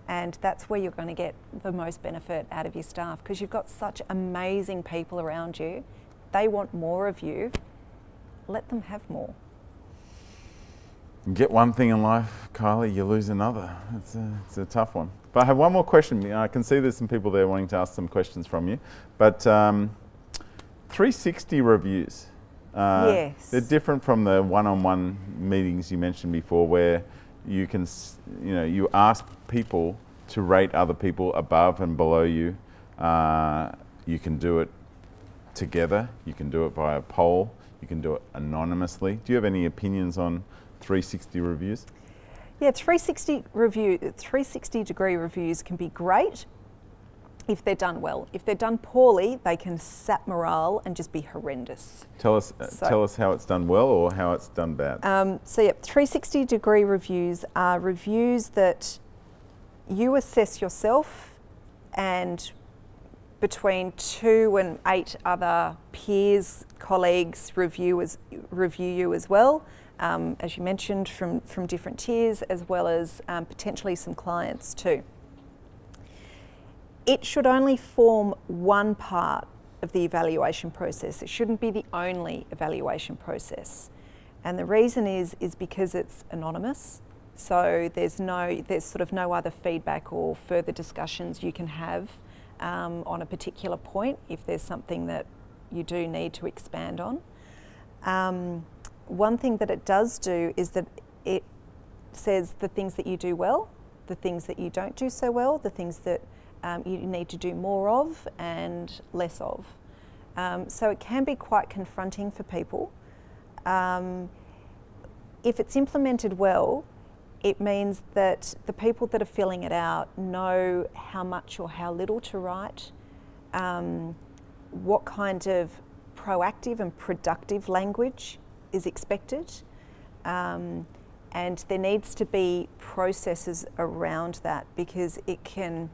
and that's where you're going to get the most benefit out of your staff, because you've got such amazing people around you. They want more of you. Let them have more. You get one thing in life, Kylie, you lose another. It's a tough one. But I have one more question. I can see there's some people there wanting to ask some questions from you. But 360 reviews. Yes. They're different from the one-on-one meetings you mentioned before, where you can, you know, you ask people to rate other people above and below you. You can do it together. You can do it via poll. You can do it anonymously. Do you have any opinions on 360 reviews? Yeah, 360 degree reviews can be great if they're done well. If they're done poorly, they can sap morale and just be horrendous. Tell us how it's done well or how it's done bad. So yeah, 360 degree reviews are reviews that you assess yourself and between 2 and 8 other peers, colleagues review you as well, as you mentioned, from different tiers, as well as potentially some clients too. It should only form one part of the evaluation process. It shouldn't be the only evaluation process. And the reason is because it's anonymous. So there's sort of no other feedback or further discussions you can have on a particular point if there's something that you do need to expand on. One thing that it does do is that it says the things that you do well, the things that you don't do so well, the things that you need to do more of and less of. So it can be quite confronting for people. If it's implemented well, it means that the people that are filling it out know how much or how little to write, what kind of proactive and productive language is expected, and there needs to be processes around that, because it can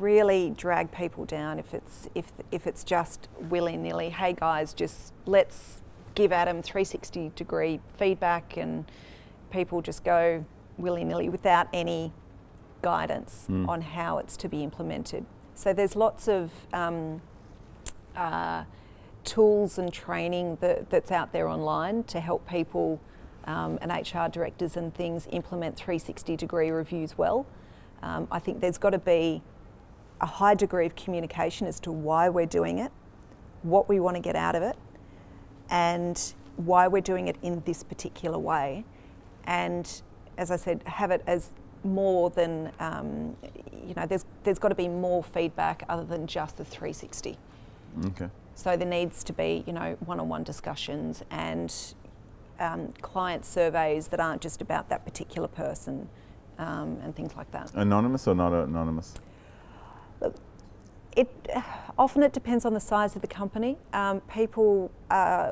really drag people down if it's just willy-nilly. Hey guys, just let's give Adam 360-degree feedback, and people just go willy-nilly without any guidance on how it's to be implemented. So there's lots of tools and training that's out there online to help people and HR directors and things implement 360-degree reviews well. I think there's got to be a high degree of communication as to why we're doing it, what we want to get out of it, and why we're doing it in this particular way. And as I said, have it as more than, there's got to be more feedback other than just the 360. Okay. So there needs to be, one-on-one discussions and client surveys that aren't just about that particular person and things like that. Anonymous or not anonymous? Look, often it depends on the size of the company. People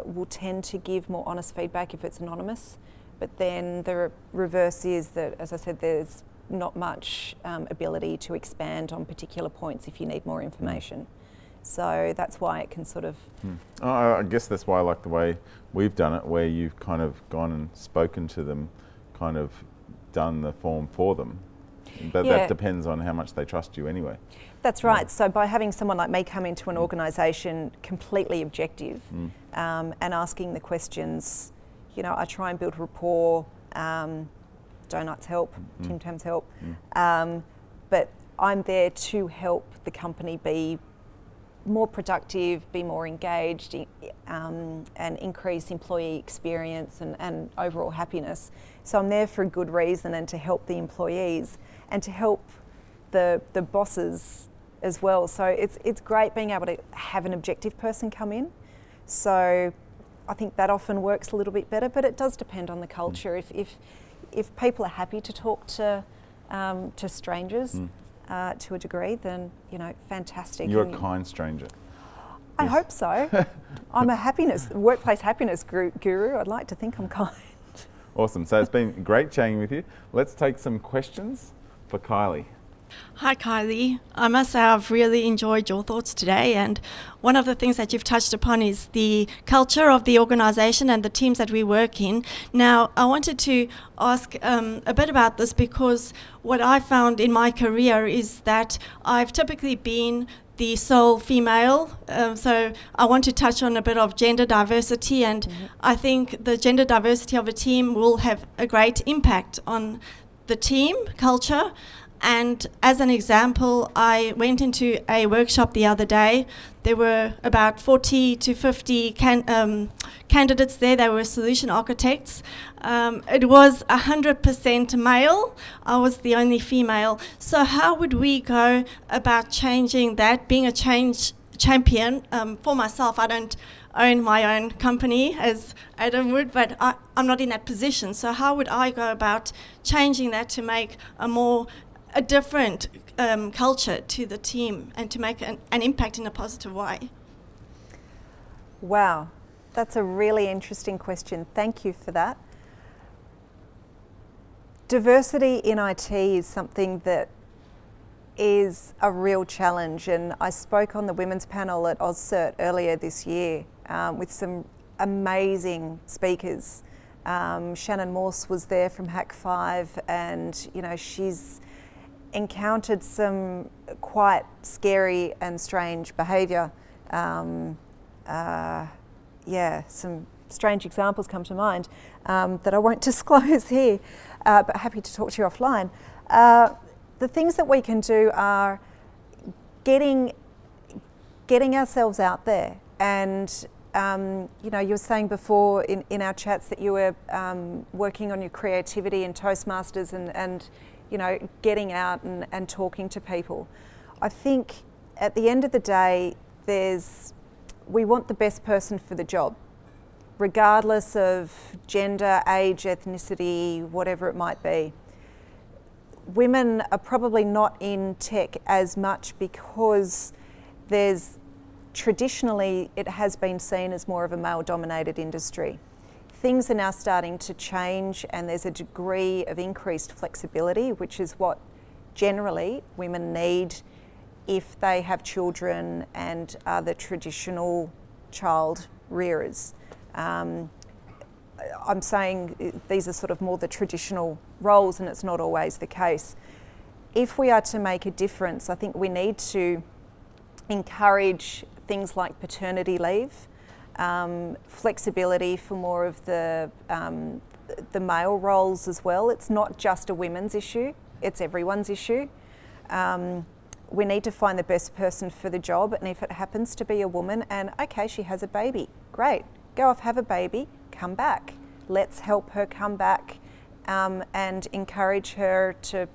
will tend to give more honest feedback if it's anonymous, but then the reverse is that, as I said, there's not much ability to expand on particular points if you need more information. So that's why it can sort of... I guess that's why I like the way we've done it, where you've kind of gone and spoken to them, kind of done the form for them. But that depends on how much they trust you anyway. That's right. So by having someone like me come into an organisation completely objective and asking the questions, I try and build rapport. Donuts help, Tim Tams help. But I'm there to help the company be more productive, be more engaged, and increase employee experience and overall happiness. So I'm there for a good reason, and to help the employees and to help the bosses as well. So it's great being able to have an objective person come in. So I think that often works a little bit better, but it does depend on the culture. If people are happy to talk to strangers to a degree, then fantastic. You're a kind stranger. I hope so. I'm a workplace happiness guru. I'd like to think I'm kind. Awesome. So it's been great chatting with you. Let's take some questions for Kylie. Hi Kylie, I must say I've really enjoyed your thoughts today, and one of the things that you've touched upon is the culture of the organisation and the teams that we work in. Now I wanted to ask a bit about this, because what I found in my career is that I've typically been the sole female, so I want to touch on a bit of gender diversity, and I think the gender diversity of a team will have a great impact on the team culture. And as an example, I went into a workshop the other day. There were about 40 to 50 candidates there. They were solution architects. It was 100% male. I was the only female. So how would we go about changing that, being a change champion? For myself, I don't own my own company as Adam would, but I'm not in that position. So how would I go about changing that to make a different culture to the team and to make an impact in a positive way? Wow, that's a really interesting question. Thank you for that. Diversity in IT is something that is a real challenge, and I spoke on the women's panel at AusCert earlier this year with some amazing speakers. Shannon Morse was there from Hack 5, and you know, she's encountered some quite scary and strange behaviour. Yeah, some strange examples come to mind that I won't disclose here, but happy to talk to you offline. The things that we can do are getting ourselves out there, and you know, you were saying before in our chats that you were working on your creativity in Toastmasters and you know, getting out and talking to people. I think at the end of the day, we want the best person for the job, regardless of gender, age, ethnicity, whatever it might be. Women are probably not in tech as much because traditionally it has been seen as more of a male-dominated industry. Things are now starting to change, and there's a degree of increased flexibility, which is what generally women need if they have children and are the traditional child rearers. I'm saying these are sort of more the traditional roles, and it's not always the case. If we are to make a difference, I think we need to encourage things like paternity leave, flexibility for more of the male roles as well. It's not just a women's issue, it's everyone's issue. We need to find the best person for the job, and if it happens to be a woman and okay, she has a baby, great, go off, have a baby, come back. Let's help her come back and encourage her to,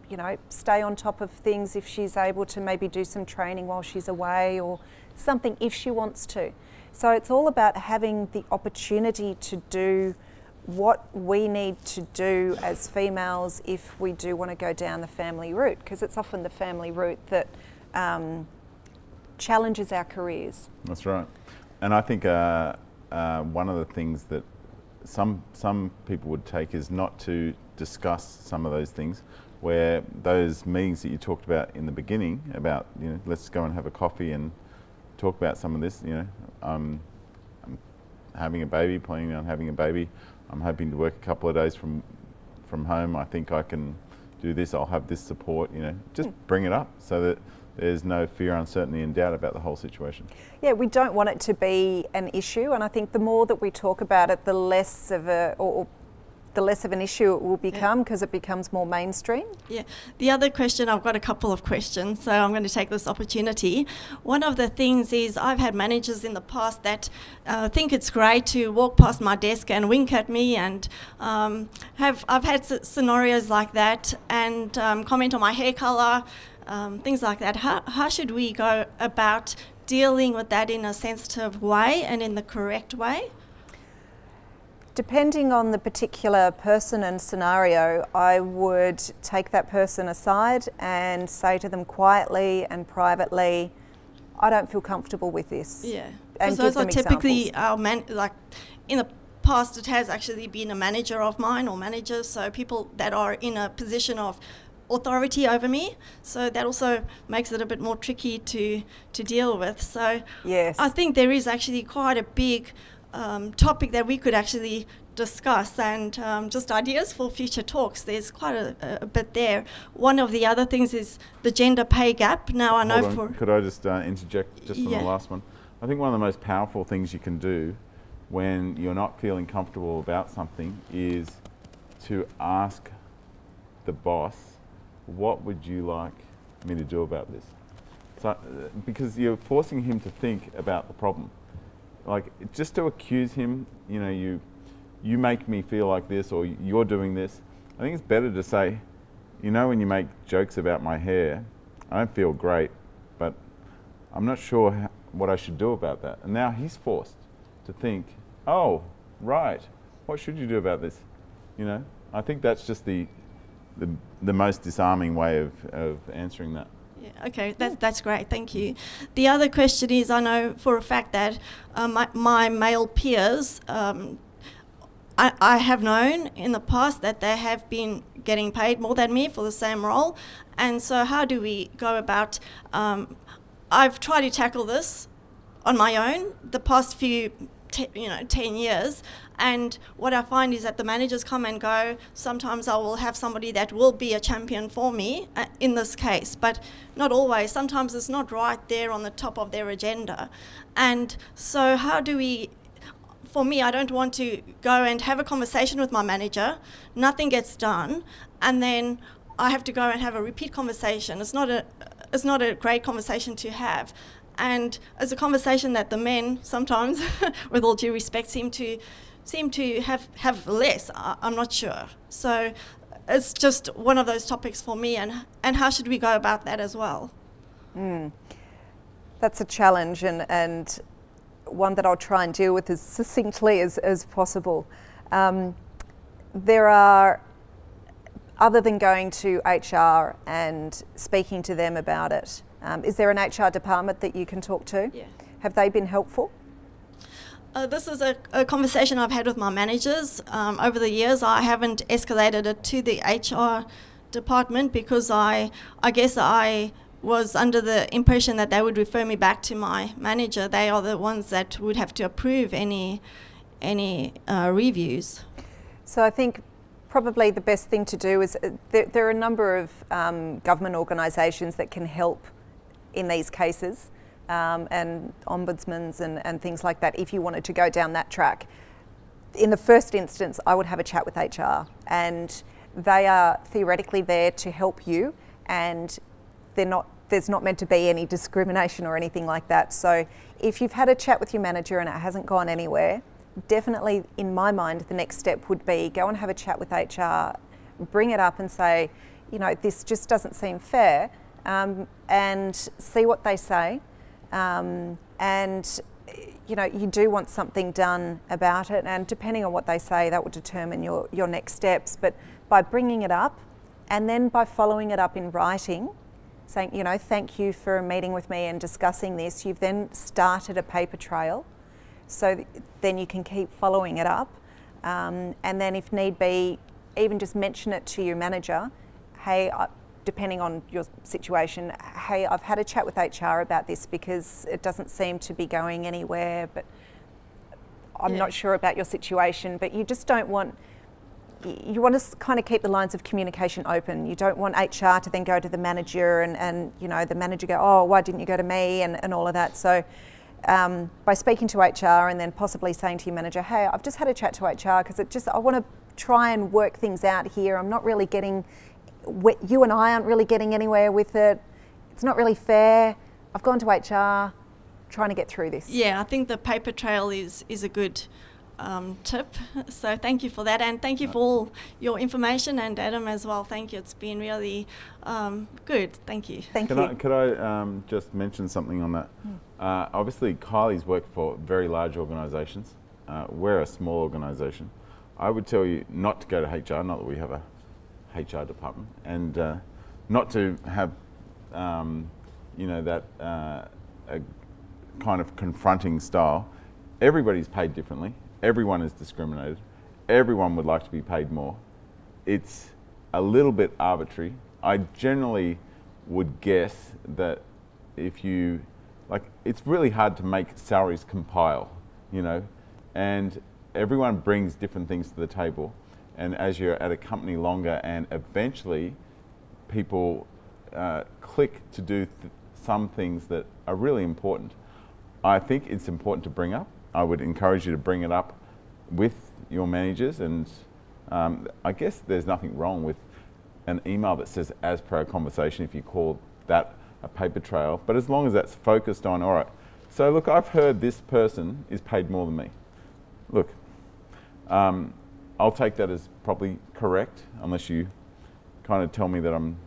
you know, stay on top of things if she's able to maybe do some training while she's away or something if she wants to. So it's all about having the opportunity to do what we need to do as females if we do want to go down the family route, because it's often the family route that challenges our careers. That's right. And I think one of the things that some people would take is not to discuss some of those things, where those meetings that you talked about in the beginning about, you know, let's go and have a coffee and talk about some of this, you know, I'm having a baby, planning on having a baby, I'm hoping to work a couple of days from home, I think I can do this, I'll have this support, you know, just bring it up so that there's no fear, uncertainty and doubt about the whole situation. Yeah, we don't want it to be an issue, and I think the more that we talk about it, the less of an issue it will become, because it becomes more mainstream. Yeah. The other question, I've got a couple of questions, so I'm going to take this opportunity. One of the things is I've had managers in the past that think it's great to walk past my desk and wink at me, and I've had scenarios like that, and comment on my hair colour, things like that. How should we go about dealing with that in a sensitive way and in the correct way? Depending on the particular person and scenario, I would take that person aside and say to them quietly and privately, I don't feel comfortable with this. Yeah, and those are typically our like in the past it has actually been a manager of mine or managers, so people that are in a position of authority over me, so that also makes it a bit more tricky to deal with. So yes, I think there is actually quite a big topic that we could actually discuss, and just ideas for future talks. There's quite a bit there. One of the other things is the gender pay gap. Now I know Could I just interject just on the last one? I think one of the most powerful things you can do when you're not feeling comfortable about something is to ask the boss, what would you like me to do about this? So, because you're forcing him to think about the problem. Like, just to accuse him, you know, you make me feel like this, or you're doing this. I think it's better to say, you know, when you make jokes about my hair, I don't feel great, but I'm not sure what I should do about that. And now he's forced to think, oh, right, what should you do about this? You know, I think that's just the most disarming way of answering that. Yeah, okay, that's great, thank you. The other question is, I know for a fact that my male peers I have known in the past that they have been getting paid more than me for the same role. And so how do we go about, I've tried to tackle this on my own the past few 10 years, and what I find is that the managers come and go. Sometimes I will have somebody that will be a champion for me in this case, but not always. Sometimes it's not right there on the top of their agenda. And so how do we, for me, I don't want to go and have a conversation with my manager, nothing gets done, and then I have to go and have a repeat conversation. It's not a great conversation to have. And it's a conversation that the men sometimes, with all due respect, seem to have less. I'm not sure. So it's just one of those topics for me, and how should we go about that as well? That's a challenge, and one that I'll try and deal with as succinctly as possible. There are, other than going to HR and speaking to them about it, is there an HR department that you can talk to? Yeah. Have they been helpful? This is a conversation I've had with my managers over the years. I haven't escalated it to the HR department because I guess I was under the impression that they would refer me back to my manager. They are the ones that would have to approve any reviews. So I think probably the best thing to do is there are a number of government organisations that can help in these cases, and ombudsmans and things like that, if you wanted to go down that track. In the first instance, I would have a chat with HR, and they are theoretically there to help you, and there's not meant to be any discrimination or anything like that. So if you've had a chat with your manager and it hasn't gone anywhere, definitely in my mind the next step would be go and have a chat with HR, bring it up and say, this just doesn't seem fair, and see what they say. And you do want something done about it, and depending on what they say, that will determine your next steps. But by bringing it up and then by following it up in writing, saying, thank you for meeting with me and discussing this, you've then started a paper trail. So then you can keep following it up. And then if need be, even just mention it to your manager. Hey, depending on your situation, hey, I've had a chat with HR about this because it doesn't seem to be going anywhere, but I'm not sure about your situation. But you just don't want, you want to kind of keep the lines of communication open. You don't want HR to then go to the manager and the manager go, oh, why didn't you go to me, and all of that. So by speaking to HR and then possibly saying to your manager, hey, I've just had a chat to HR because I want to try and work things out here. I'm not really getting, you and I aren't really getting anywhere with it. It's not really fair. I've gone to HR, trying to get through this. Yeah, I think the paper trail is a good tip. So thank you for that, and thank you for all your information, and Adam as well. Thank you. It's been really good. Thank you. Thank you. Could I just mention something on that? Obviously, Kylie's worked for very large organisations. We're a small organisation. I would tell you not to go to HR, not that we have a HR department, and not to have that a kind of confronting style. Everybody's paid differently. Everyone is discriminated. Everyone would like to be paid more. It's a little bit arbitrary. I generally would guess that if you, it's really hard to make salaries compile, and everyone brings different things to the table. And as you're at a company longer and eventually people click to do some things that are really important, I think it's important to bring up. I would encourage you to bring it up with your managers, and I guess there's nothing wrong with an email that says as per our conversation if you call that a paper trail, but as long as that's focused on, all right, so look, I've heard this person is paid more than me. Look, I'll take that as probably correct, unless you kind of tell me that I'm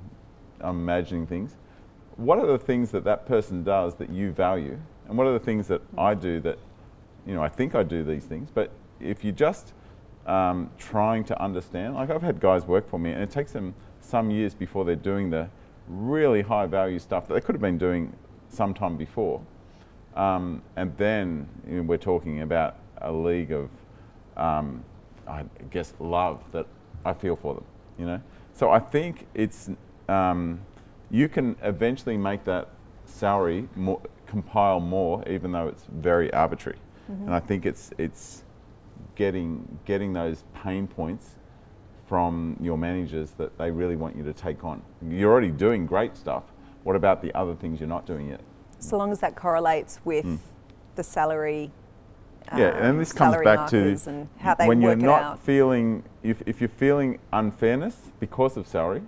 imagining things. What are the things that person does that you value, and what are the things that I do that, I think I do these things, but if you're just trying to understand, I've had guys work for me and it takes them some years before they're doing the really high value stuff that they could have been doing sometime before. And then we're talking about a league of I guess, love that I feel for them, you know. So I think it's, you can eventually make that salary compile more, even though it's very arbitrary. And I think it's getting those pain points from your managers that they really want you to take on. You're already doing great stuff. What about the other things you're not doing yet? So long as that correlates with the salary. Yeah, and this comes back to and how they when you're work it not out. feeling, if you're feeling unfairness because of salary,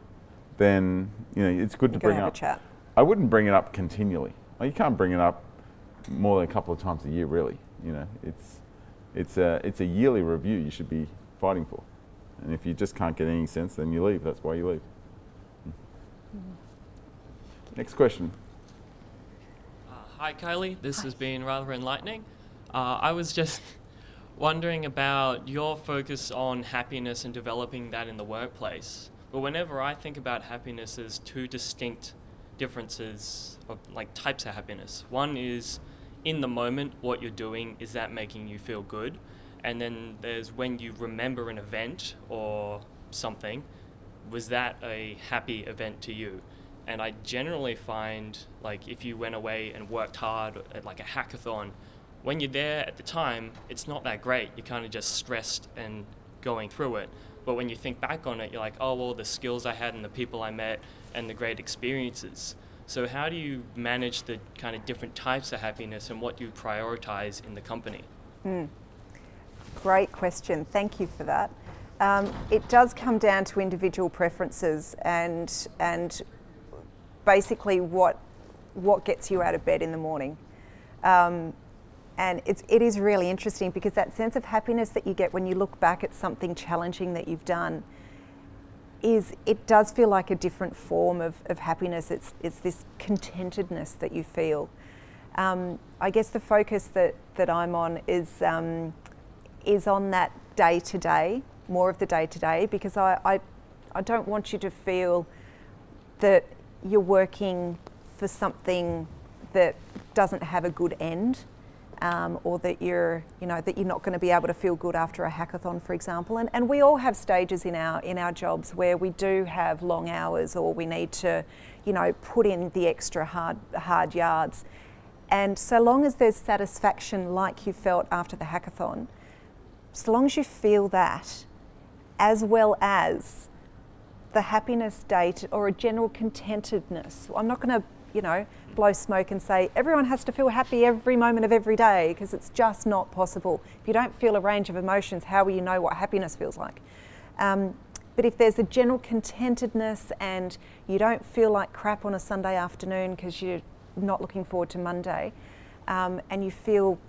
then you know it's good to bring have up. a chat. I wouldn't bring it up continually. Well, you can't bring it up more than a couple of times a year, really. You know, it's a yearly review you should be fighting for. And if you just can't get any sense, then you leave. That's why you leave. Next question. Hi, Kylie. This has been rather enlightening. I was just wondering about your focus on happiness and developing that in the workplace. But whenever I think about happiness, there's two distinct differences of like types of happiness. One is in the moment, what you're doing, is that making you feel good? And then there's when you remember an event or something, was that a happy event to you? And I generally find, like, if you went away and worked hard at like a hackathon, when you're there at the time, it's not that great. You're kind of just stressed and going through it. But when you think back on it, you're like, oh, well, the skills I had and the people I met and the great experiences. So how do you manage the kind of different types of happiness and what you prioritize in the company? Great question. Thank you for that. It does come down to individual preferences and basically what gets you out of bed in the morning. And it is really interesting because that sense of happiness that you get when you look back at something challenging that you've done it does feel like a different form of happiness. It's this contentedness that you feel. I guess the focus that I'm on is on that day-to-day, more of the day-to-day, because I don't want you to feel that you're working for something that doesn't have a good end, or that you're not going to be able to feel good after a hackathon, for example. And we all have stages in our jobs where we do have long hours, or we need to, put in the extra hard yards. And so long as there's satisfaction like you felt after the hackathon, so long as you feel that, as well as the happiness state or a general contentedness. I'm not going to, blow smoke and say everyone has to feel happy every moment of every day, because it's just not possible. If you don't feel a range of emotions, how will you know what happiness feels like? But if there's a general contentedness and you don't feel like crap on a Sunday afternoon because you're not looking forward to Monday, and you feel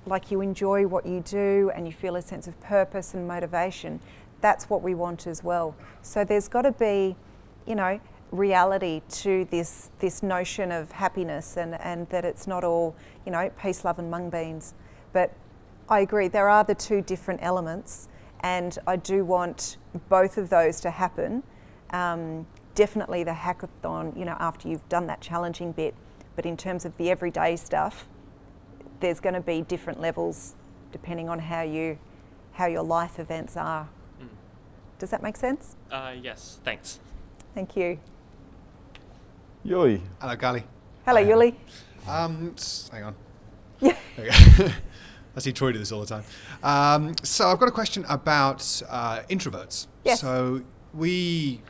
like you enjoy what you do and you feel a sense of purpose and motivation, that's what we want as well. So there's got to be, reality to this notion of happiness, and that it's not all, peace, love and mung beans. But I agree, there are the two different elements, and I do want both of those to happen. Definitely the hackathon, after you've done that challenging bit, but in terms of the everyday stuff, there's going to be different levels depending on how your life events are. Does that make sense? Yes, thanks. Thank you. Yuli. Hello, Kylie. Hello, Yuli. Hang on. Yeah. There we go. I see Troy do this all the time. So I've got a question about introverts. Yes. So we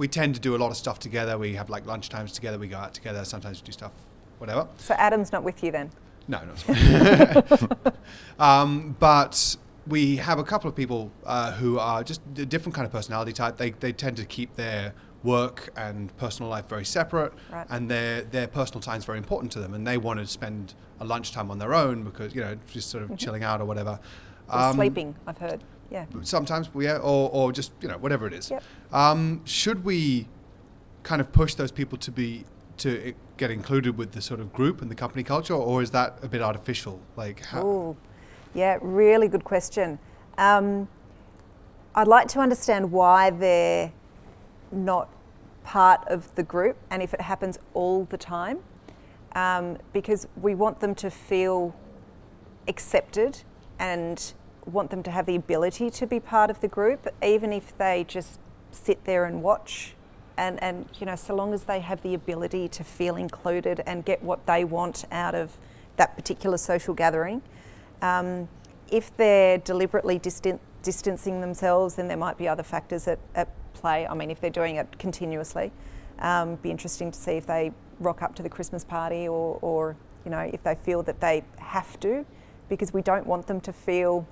tend to do a lot of stuff together. We have like lunch times together. We go out together. Sometimes we do stuff, whatever. So Adam's not with you then? No, not but we have a couple of people who are just a different kind of personality type. They tend to keep their work and personal life very separate, right. And their personal time is very important to them, and they want to spend a lunchtime on their own because, just sort of chilling out or whatever. Or sleeping, I've heard. Yeah. Sometimes, or just, whatever it is. Yep. Should we kind of push those people to get included with the sort of group and the company culture, or is that a bit artificial? Like how? Ooh, yeah, really good question. I'd like to understand why they're not part of the group, and if it happens all the time, because we want them to feel accepted and want them to have the ability to be part of the group, even if they just sit there and watch. And you know, so long as they have the ability to feel included and get what they want out of that particular social gathering. If they're deliberately distancing themselves, then there might be other factors at play. I mean, if they're doing it continuously, be interesting to see if they rock up to the Christmas party or you know, if they feel that they have to, because we don't want them to feel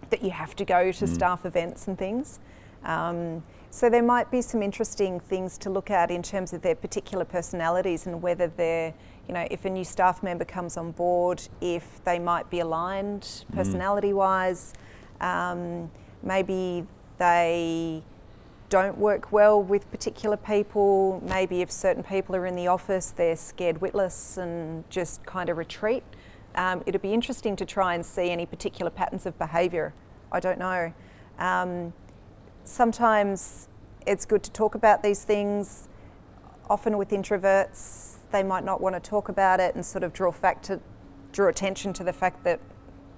that you have to go to staff events and things. So there might be some interesting things to look at in terms of their particular personalities and whether they're, you know, if a new staff member comes on board, if they might be aligned personality-wise. Maybe they don't work well with particular people. Maybe if certain people are in the office, they're scared witless and just kind of retreat. It'd be interesting to try and see any particular patterns of behaviour. I don't know. Sometimes it's good to talk about these things. Often with introverts, they might not want to talk about it and sort of draw attention to the fact that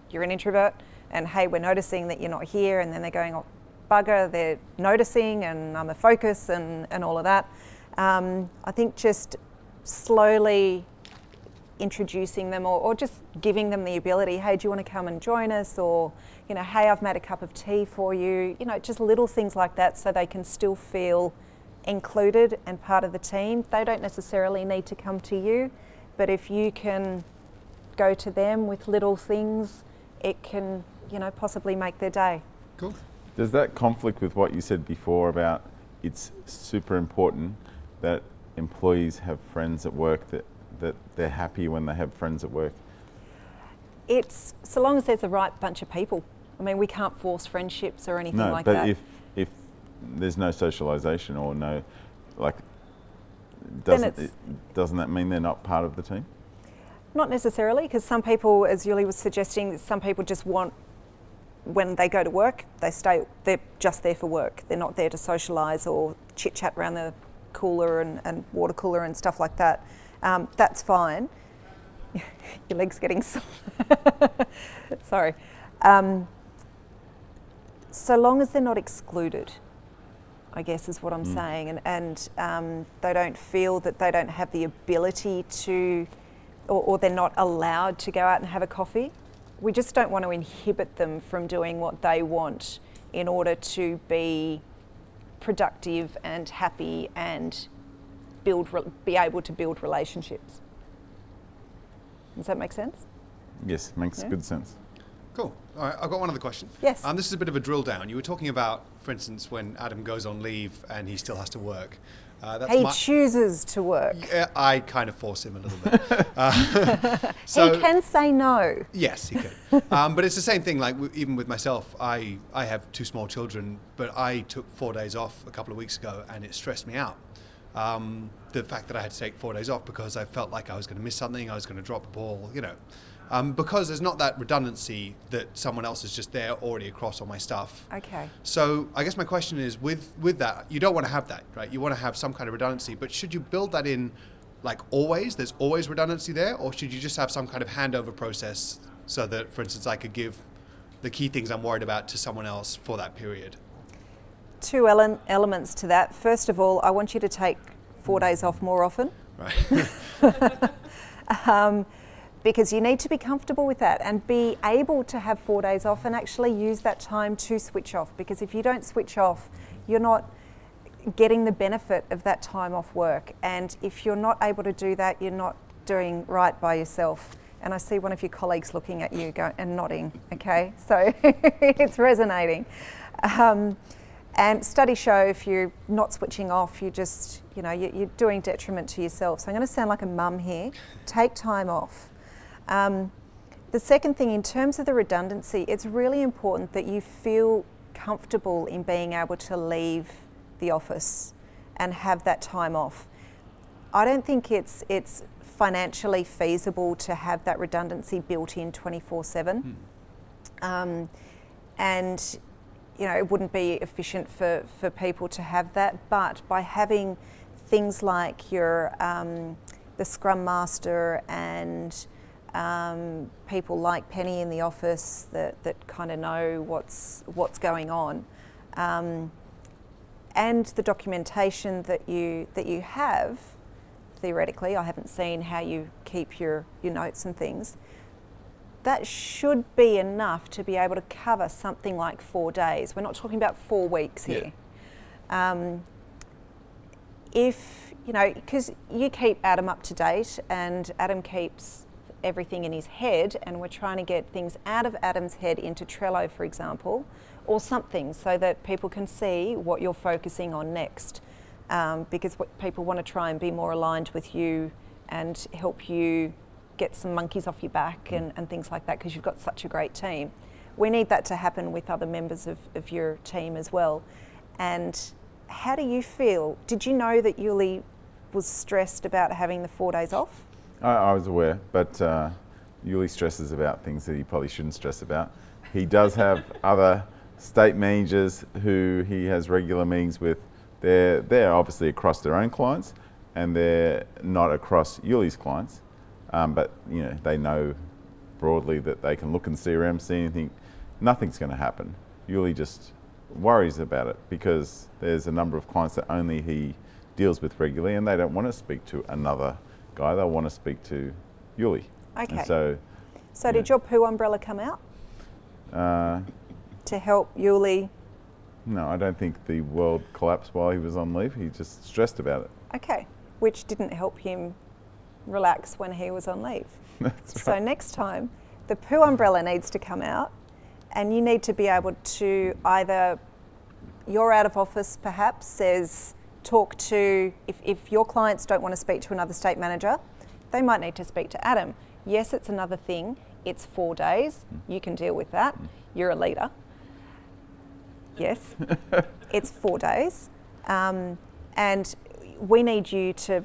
you're an introvert and hey, we're noticing that you're not here, and then they're going, oh, bugger, they're noticing and I'm a focus and all of that. I think just slowly introducing them or just giving them the ability, hey, do you want to come and join us? Or, you know, hey, I've made a cup of tea for you. You know, just little things like that so they can still feel included and part of the team. They don't necessarily need to come to you, but if you can go to them with little things, it can, you know, possibly make their day. Cool. Does that conflict with what you said before about it's super important that employees have friends at work, that they're happy when they have friends at work? It's so long as there's the right bunch of people. I mean, we can't force friendships or anything like that. No, but if there's no socialisation or no, like, doesn't that mean they're not part of the team? Not necessarily, because some people, as Yuli was suggesting, some people just want, when they go to work, they're just there for work. They're not there to socialise or chit-chat around the cooler and water cooler and stuff like that. That's fine. Your leg's getting sore. Sorry. So long as they're not excluded, I guess is what I'm saying, and they don't feel that they don't have the ability to, or they're not allowed to go out and have a coffee. We just don't want to inhibit them from doing what they want in order to be productive and happy and be able to build relationships. Does that make sense? Yes, makes good sense. Cool. All right, I've got one other question. Yes. This is a bit of a drill down. You were talking about, for instance, when Adam goes on leave and he still has to work. He chooses to work. Yeah, I kind of force him a little bit. So, he can say no. Yes, he can. But it's the same thing, like even with myself, I have 2 small children, but I took 4 days off a couple of weeks ago and it stressed me out. The fact that I had to take 4 days off because I felt like I was going to miss something, I was going to drop a ball, you know. Because there's not that redundancy that someone else is just there already across all my stuff. Okay. So I guess my question is, with that, you don't want to have that, right? You want to have some kind of redundancy, but should you build that in like always? There's always redundancy there, or should you just have some kind of handover process so that, for instance, I could give the key things I'm worried about to someone else for that period? 2 elements to that. First of all, I want you to take 4 days off more often. Right. Because you need to be comfortable with that and be able to have 4 days off and actually use that time to switch off. Because if you don't switch off, you're not getting the benefit of that time off work. And if you're not able to do that, you're not doing right by yourself. And I see one of your colleagues looking at you and nodding, okay? So it's resonating. And studies show if you're not switching off, you just, you know, you're doing detriment to yourself. So I'm going to sound like a mum here. Take time off. The second thing, in terms of the redundancy, it's really important that you feel comfortable in being able to leave the office and have that time off. I don't think it's financially feasible to have that redundancy built in 24/7. And you know, it wouldn't be efficient for people to have that, but by having things like your the Scrum Master and people like Penny in the office that kind of know what's going on, and the documentation that you have. Theoretically, I haven't seen how you keep your notes and things. That should be enough to be able to cover something like 4 days. We're not talking about 4 weeks here. If, because you keep Adam up to date and Adam keeps everything in his head, and we're trying to get things out of Adam's head into Trello, for example, or something, so that people can see what you're focusing on next. Because people want to try and be more aligned with you and help you get some monkeys off your back and things like that, because you've got such a great team. We need that to happen with other members of your team as well. And how do you feel? Did you know that Yuli was stressed about having the 4 days off? I was aware, but Yuli stresses about things that he probably shouldn't stress about. He does have other state managers who he has regular meetings with. They're obviously across their own clients, and they're not across Yuli's clients. But they know broadly that they can look in CRM, see anything. Nothing's going to happen. Yuli just worries about it because there's a number of clients that only he deals with regularly, and they don't want to speak to another guy. They'll want to speak to Yuli. Okay. And so did your poo umbrella come out to help Yuli? No, I don't think the world collapsed while he was on leave. He just stressed about it. Okay, which didn't help him relax when he was on leave. That's so right. Next time, the poo umbrella needs to come out, and you need to be able to either, your out of office perhaps says, talk to, if your clients don't want to speak to another state manager, they might need to speak to Adam. Yes, it's another thing. It's 4 days. You can deal with that. You're a leader. Yes, it's 4 days. And we need you to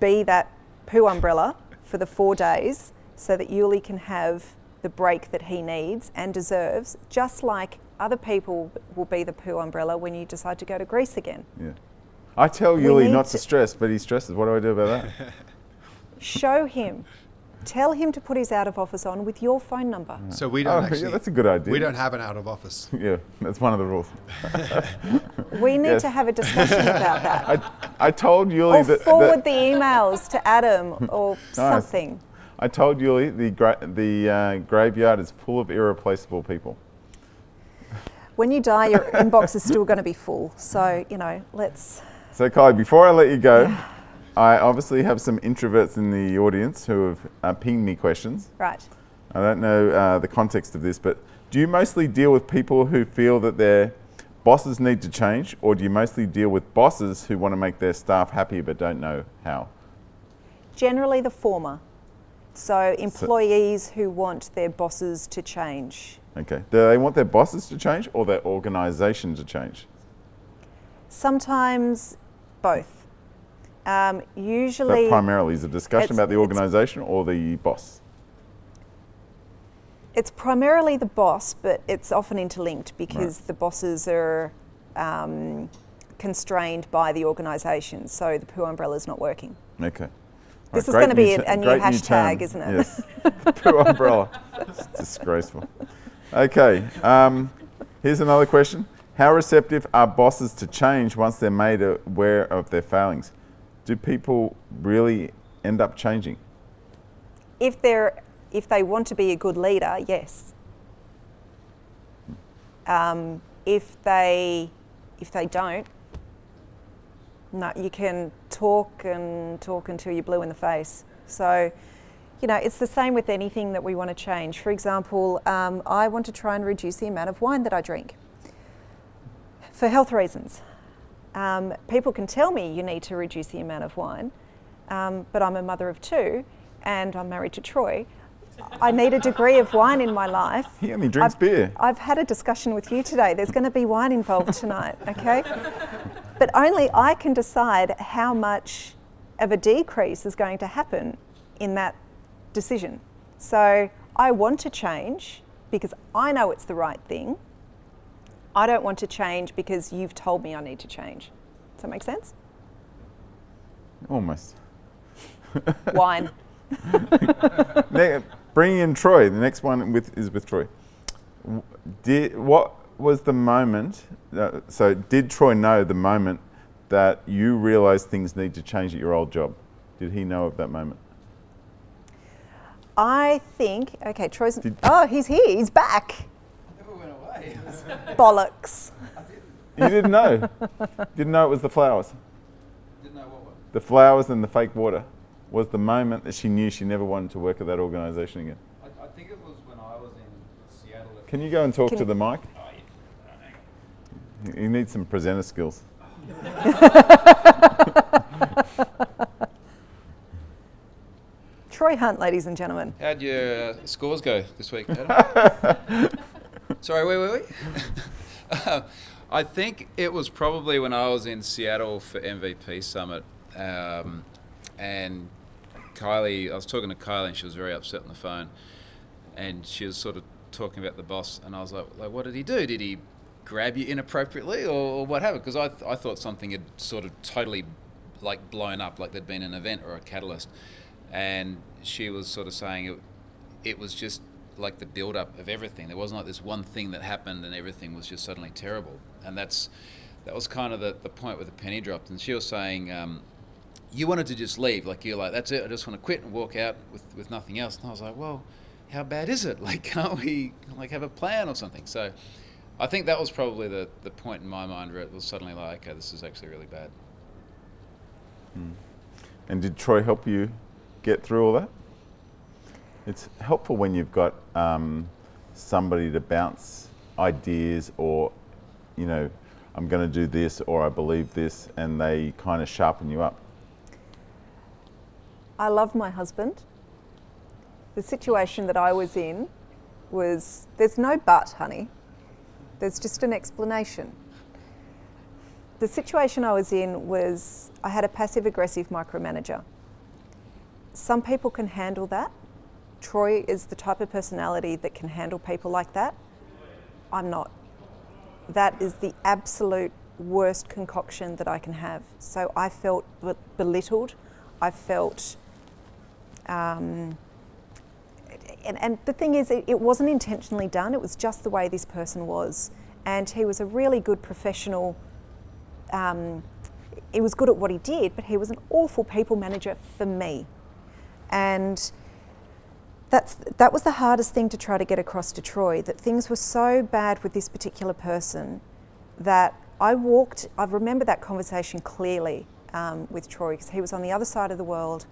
be that poo umbrella for the 4 days so that Yuli can have the break that he needs and deserves, just like other people will be the poo umbrella when you decide to go to Greece again. Yeah. I tell Yuli not to stress, but he stresses. What do I do about that? Show him. Tell him to put his out of office on with your phone number. So we don't actually. Yeah, that's a good idea. We don't have an out of office. Yeah, that's one of the rules. We need to have a discussion about that. I told Yuli or that... forward the emails to Adam or something. I told Yuli the graveyard is full of irreplaceable people. When you die, your inbox is still going to be full. So, let's... So, Kylie, before I let you go, I obviously have some introverts in the audience who have pinged me questions. Right. I don't know the context of this, but do you mostly deal with people who feel that their bosses need to change, or do you mostly deal with bosses who want to make their staff happy but don't know how? Generally the former. So employees who want their bosses to change. Okay. Do they want their bosses to change or their organisation to change? Sometimes both. Usually... But primarily, is the discussion about the organisation or the boss? It's primarily the boss, but it's often interlinked because the bosses are constrained by the organisation, so the poo umbrella is not working. Okay. This is going to be a new hashtag, isn't it? Yes. Poo umbrella. It's disgraceful. Okay. Here's another question. How receptive are bosses to change once they're made aware of their failings? Do people really end up changing? If they want to be a good leader, yes. If they don't, no, you can talk until you're blue in the face. So, it's the same with anything that we want to change. For example, I want to try and reduce the amount of wine that I drink for health reasons. People can tell me you need to reduce the amount of wine, but I'm a mother of 2 and I'm married to Troy. I need a degree of wine in my life. He only drinks beer. I've had a discussion with you today. There's going to be wine involved tonight, okay? But only I can decide how much of a decrease is going to happen in that decision. So I want to change because I know it's the right thing. I don't want to change because you've told me I need to change. Does that make sense? Almost. Wine. Bringing in Troy. The next one is with Troy. What was the moment? So did Troy know the moment that you realised things need to change at your old job? Did he know of that moment? I think, okay, Troy's, he's here, he's back. Never went away. Bollocks. You didn't know? Didn't know it was the flowers? Didn't know what? The flowers and the fake water was the moment that she knew she never wanted to work at that organisation again. I think it was when I was in Seattle. Can you go and talk to the mic? You need some presenter skills. Troy Hunt, ladies and gentlemen. How'd your scores go this week, Adam? Sorry, wait. I think it was probably when I was in Seattle for MVP Summit, and Kylie, I was talking to Kylie and she was very upset on the phone, and she was sort of talking about the boss, and I was like, what did he do? Did he grab you inappropriately, or what happened? Because I thought something had sort of totally like blown up, like there'd been an event or a catalyst, and she was sort of saying it was just like the build-up of everything. There wasn't like this one thing that happened and everything was just suddenly terrible, and that was kind of the point where the penny dropped. And she was saying, you wanted to just leave, like you're like, that's it, I just want to quit and walk out with nothing else. And I was like, well, how bad is it? Like, can't we like have a plan or something? So I think that was probably the point in my mind where it was suddenly like, okay, this is actually really bad. And did Troy help you get through all that? It's helpful when you've got somebody to bounce ideas, or, you know, I'm going to do this, or I believe this, and they kind of sharpen you up. I love my husband. The situation that I was in was, there's no but, honey. There's just an explanation. The situation I was in was, I had a passive-aggressive micromanager. Some people can handle that. Troy is the type of personality that can handle people like that. I'm not. That is the absolute worst concoction that I can have. So I felt belittled. I felt, and the thing is, it wasn't intentionally done. It was just the way this person was. And he was a really good professional. He was good at what he did, but he was an awful people manager for me. And that was the hardest thing to try to get across to Troy, that things were so bad with this particular person that I remember that conversation clearly with Troy, because he was on the other side of the world.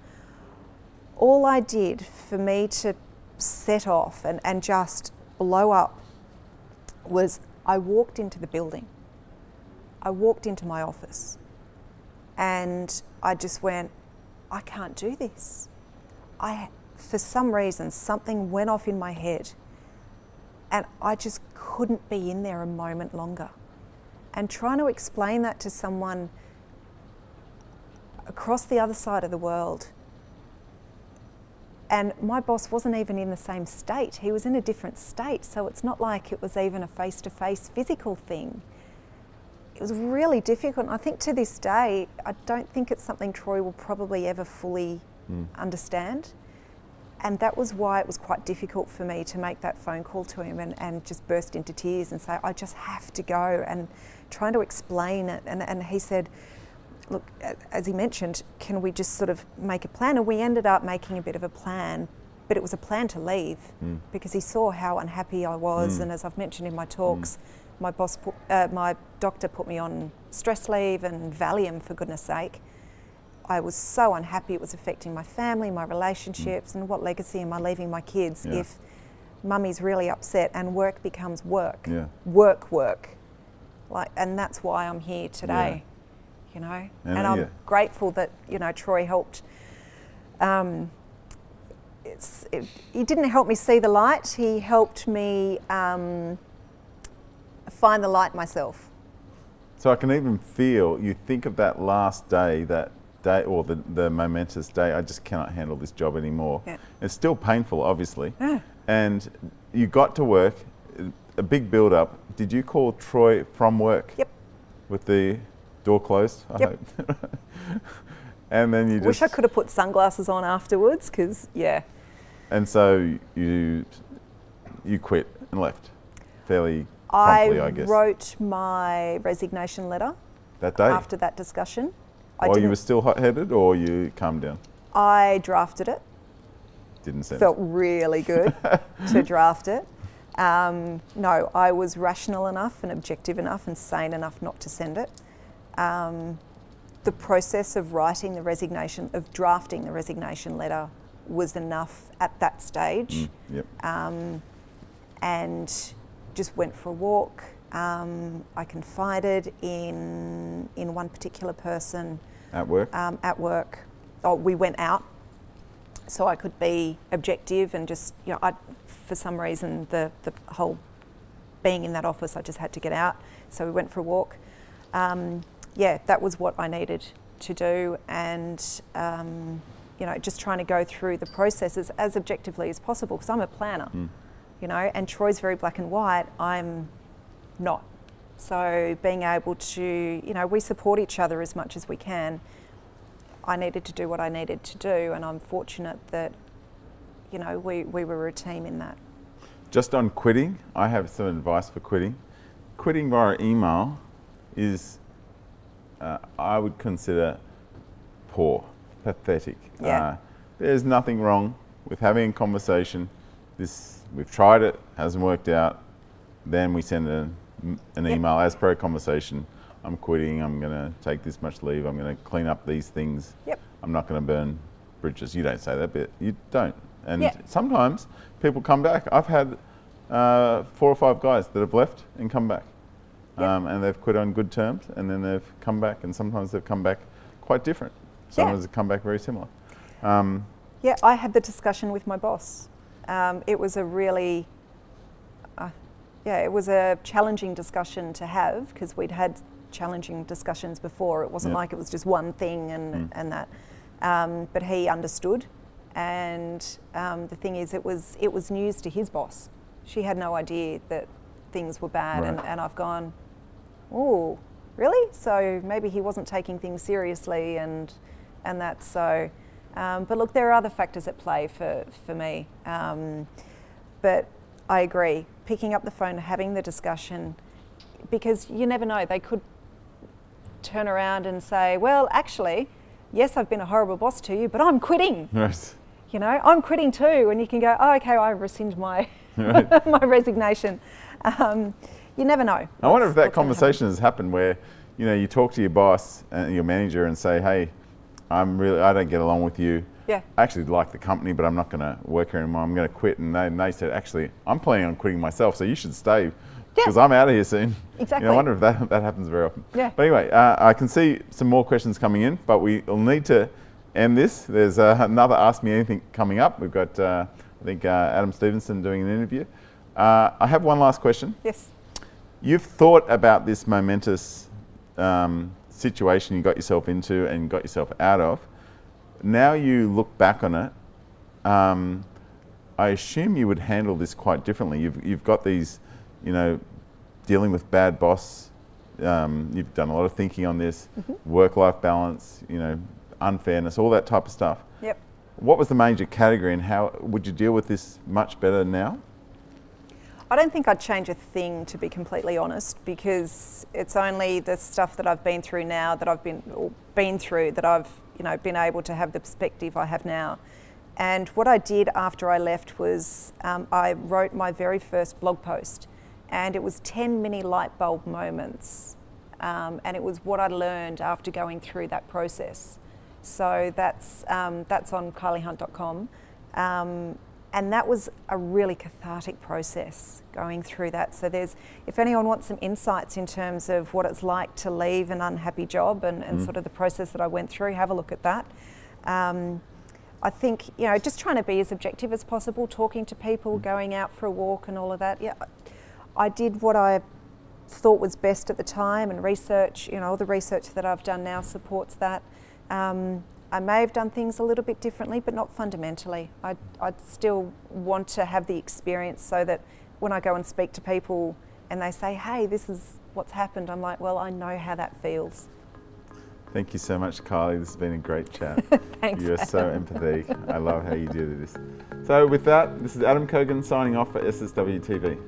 All I did for me to set off and just blow up was I walked into the building. I walked into my office and I just went, I can't do this. For some reason, something went off in my head and I just couldn't be in there a moment longer. And trying to explain that to someone across the other side of the world, and my boss wasn't even in the same state, he was in a different state, so it's not like it was even a face-to-face physical thing. It was really difficult, and I think to this day, I don't think it's something Troy will probably ever fully understand. And that was why it was quite difficult for me to make that phone call to him and just burst into tears and say, I just have to go, and trying to explain it. And he said, look, as he mentioned, can we just sort of make a plan? And we ended up making a bit of a plan, but it was a plan to leave because he saw how unhappy I was. And as I've mentioned in my talks, my doctor put me on stress leave and Valium, for goodness sake. I was so unhappy, it was affecting my family, my relationships, and what legacy am I leaving my kids if mummy's really upset and work becomes work. Work. And that's why I'm here today, you know. And I'm grateful that, you know, Troy helped. He didn't help me see the light, he helped me find the light myself. So I can even feel, you think of that last day, or the momentous day, I just cannot handle this job anymore. It's still painful, obviously. And you got to work, a big build up. Did you call Troy from work? Yep. With the door closed, I hope. And then you Wish I could have put sunglasses on afterwards, because, yeah. And so you quit and left fairly promptly, I guess. I wrote my resignation letter that day? after that discussion. Or you were still hot-headed, or you calmed down? I drafted it. Didn't send Felt really good to draft it. No, I was rational enough and objective enough and sane enough not to send it. The process of drafting the resignation letter was enough at that stage. Yep. And just went for a walk. I confided in one particular person. At work? At work. Oh, we went out, so I could be objective and just, for some reason, the whole being in that office, I just had to get out. So we went for a walk. That was what I needed to do, and just trying to go through the processes as objectively as possible, because I'm a planner, and Troy's very black and white, I'm not. So being able to, we support each other as much as we can. I needed to do what I needed to do, and I'm fortunate that, we were a team in that. Just on quitting, I have some advice for quitting. Quitting via email is, I would consider poor, pathetic. Yeah. There's nothing wrong with having a conversation. We've tried it, hasn't worked out. Then we send an email as per conversation. I'm quitting, I'm going to take this much leave, I'm going to clean up these things. Yep. I'm not going to burn bridges. You don't say that, but you don't. And sometimes people come back. I've had 4 or 5 guys that have left and come back. And they've quit on good terms, and then they've come back, and sometimes they've come back quite different. Sometimes they've come back very similar. I had the discussion with my boss. It was a really, it was a challenging discussion to have, because we'd had challenging discussions before. It wasn't like it was just one thing and that. But he understood, and the thing is, it was news to his boss. She had no idea that things were bad, and I've gone, oh, really? So maybe he wasn't taking things seriously, and that. So, but look, there are other factors at play for me. But I agree, picking up the phone, having the discussion, because you never know, they could turn around and say, well, actually, yes, I've been a horrible boss to you, but I'm quitting. Right. I'm quitting too. And you can go, oh, okay, I rescind my my resignation. You never know. I wonder if that conversation has happened where, you talk to your boss and your manager and say, hey, I don't get along with you. Yeah. I actually like the company, but I'm not going to work here anymore. I'm going to quit. And they said, actually, I'm planning on quitting myself, so you should stay because I'm out of here soon. Exactly. I wonder if that happens very often. Yeah. But anyway, I can see some more questions coming in, but we'll need to end this. There's another Ask Me Anything coming up. We've got, I think, Adam Stevenson doing an interview. I have one last question. Yes. You've thought about this momentous situation you got yourself into and got yourself out of. Now you look back on it, I assume you would handle this quite differently. You've got these, dealing with bad boss. You've done a lot of thinking on this, work-life balance, unfairness, all that type of stuff. Yep. What was the major category, and how would you deal with this much better now? I don't think I'd change a thing, to be completely honest, because it's only the stuff that I've been through now that I've been through that I've been able to have the perspective I have now. And what I did after I left was I wrote my very first blog post, and it was 10 mini light bulb moments, and it was what I learned after going through that process. So that's on kyliehunt.com. And that was a really cathartic process going through that. So if anyone wants some insights in terms of what it's like to leave an unhappy job and sort of the process that I went through, have a look at that. I think, just trying to be as objective as possible, talking to people, going out for a walk and all of that. Yeah, I did what I thought was best at the time, and research, all the research that I've done now supports that. I may have done things a little bit differently, but not fundamentally. I'd still want to have the experience so that when I go and speak to people and they say, hey, this is what's happened, I'm like, well, I know how that feels. Thank you so much, Kylie. This has been a great chat. Thanks. You're so empathetic. I love how you do this. So with that, this is Adam Cogan signing off for SSW TV.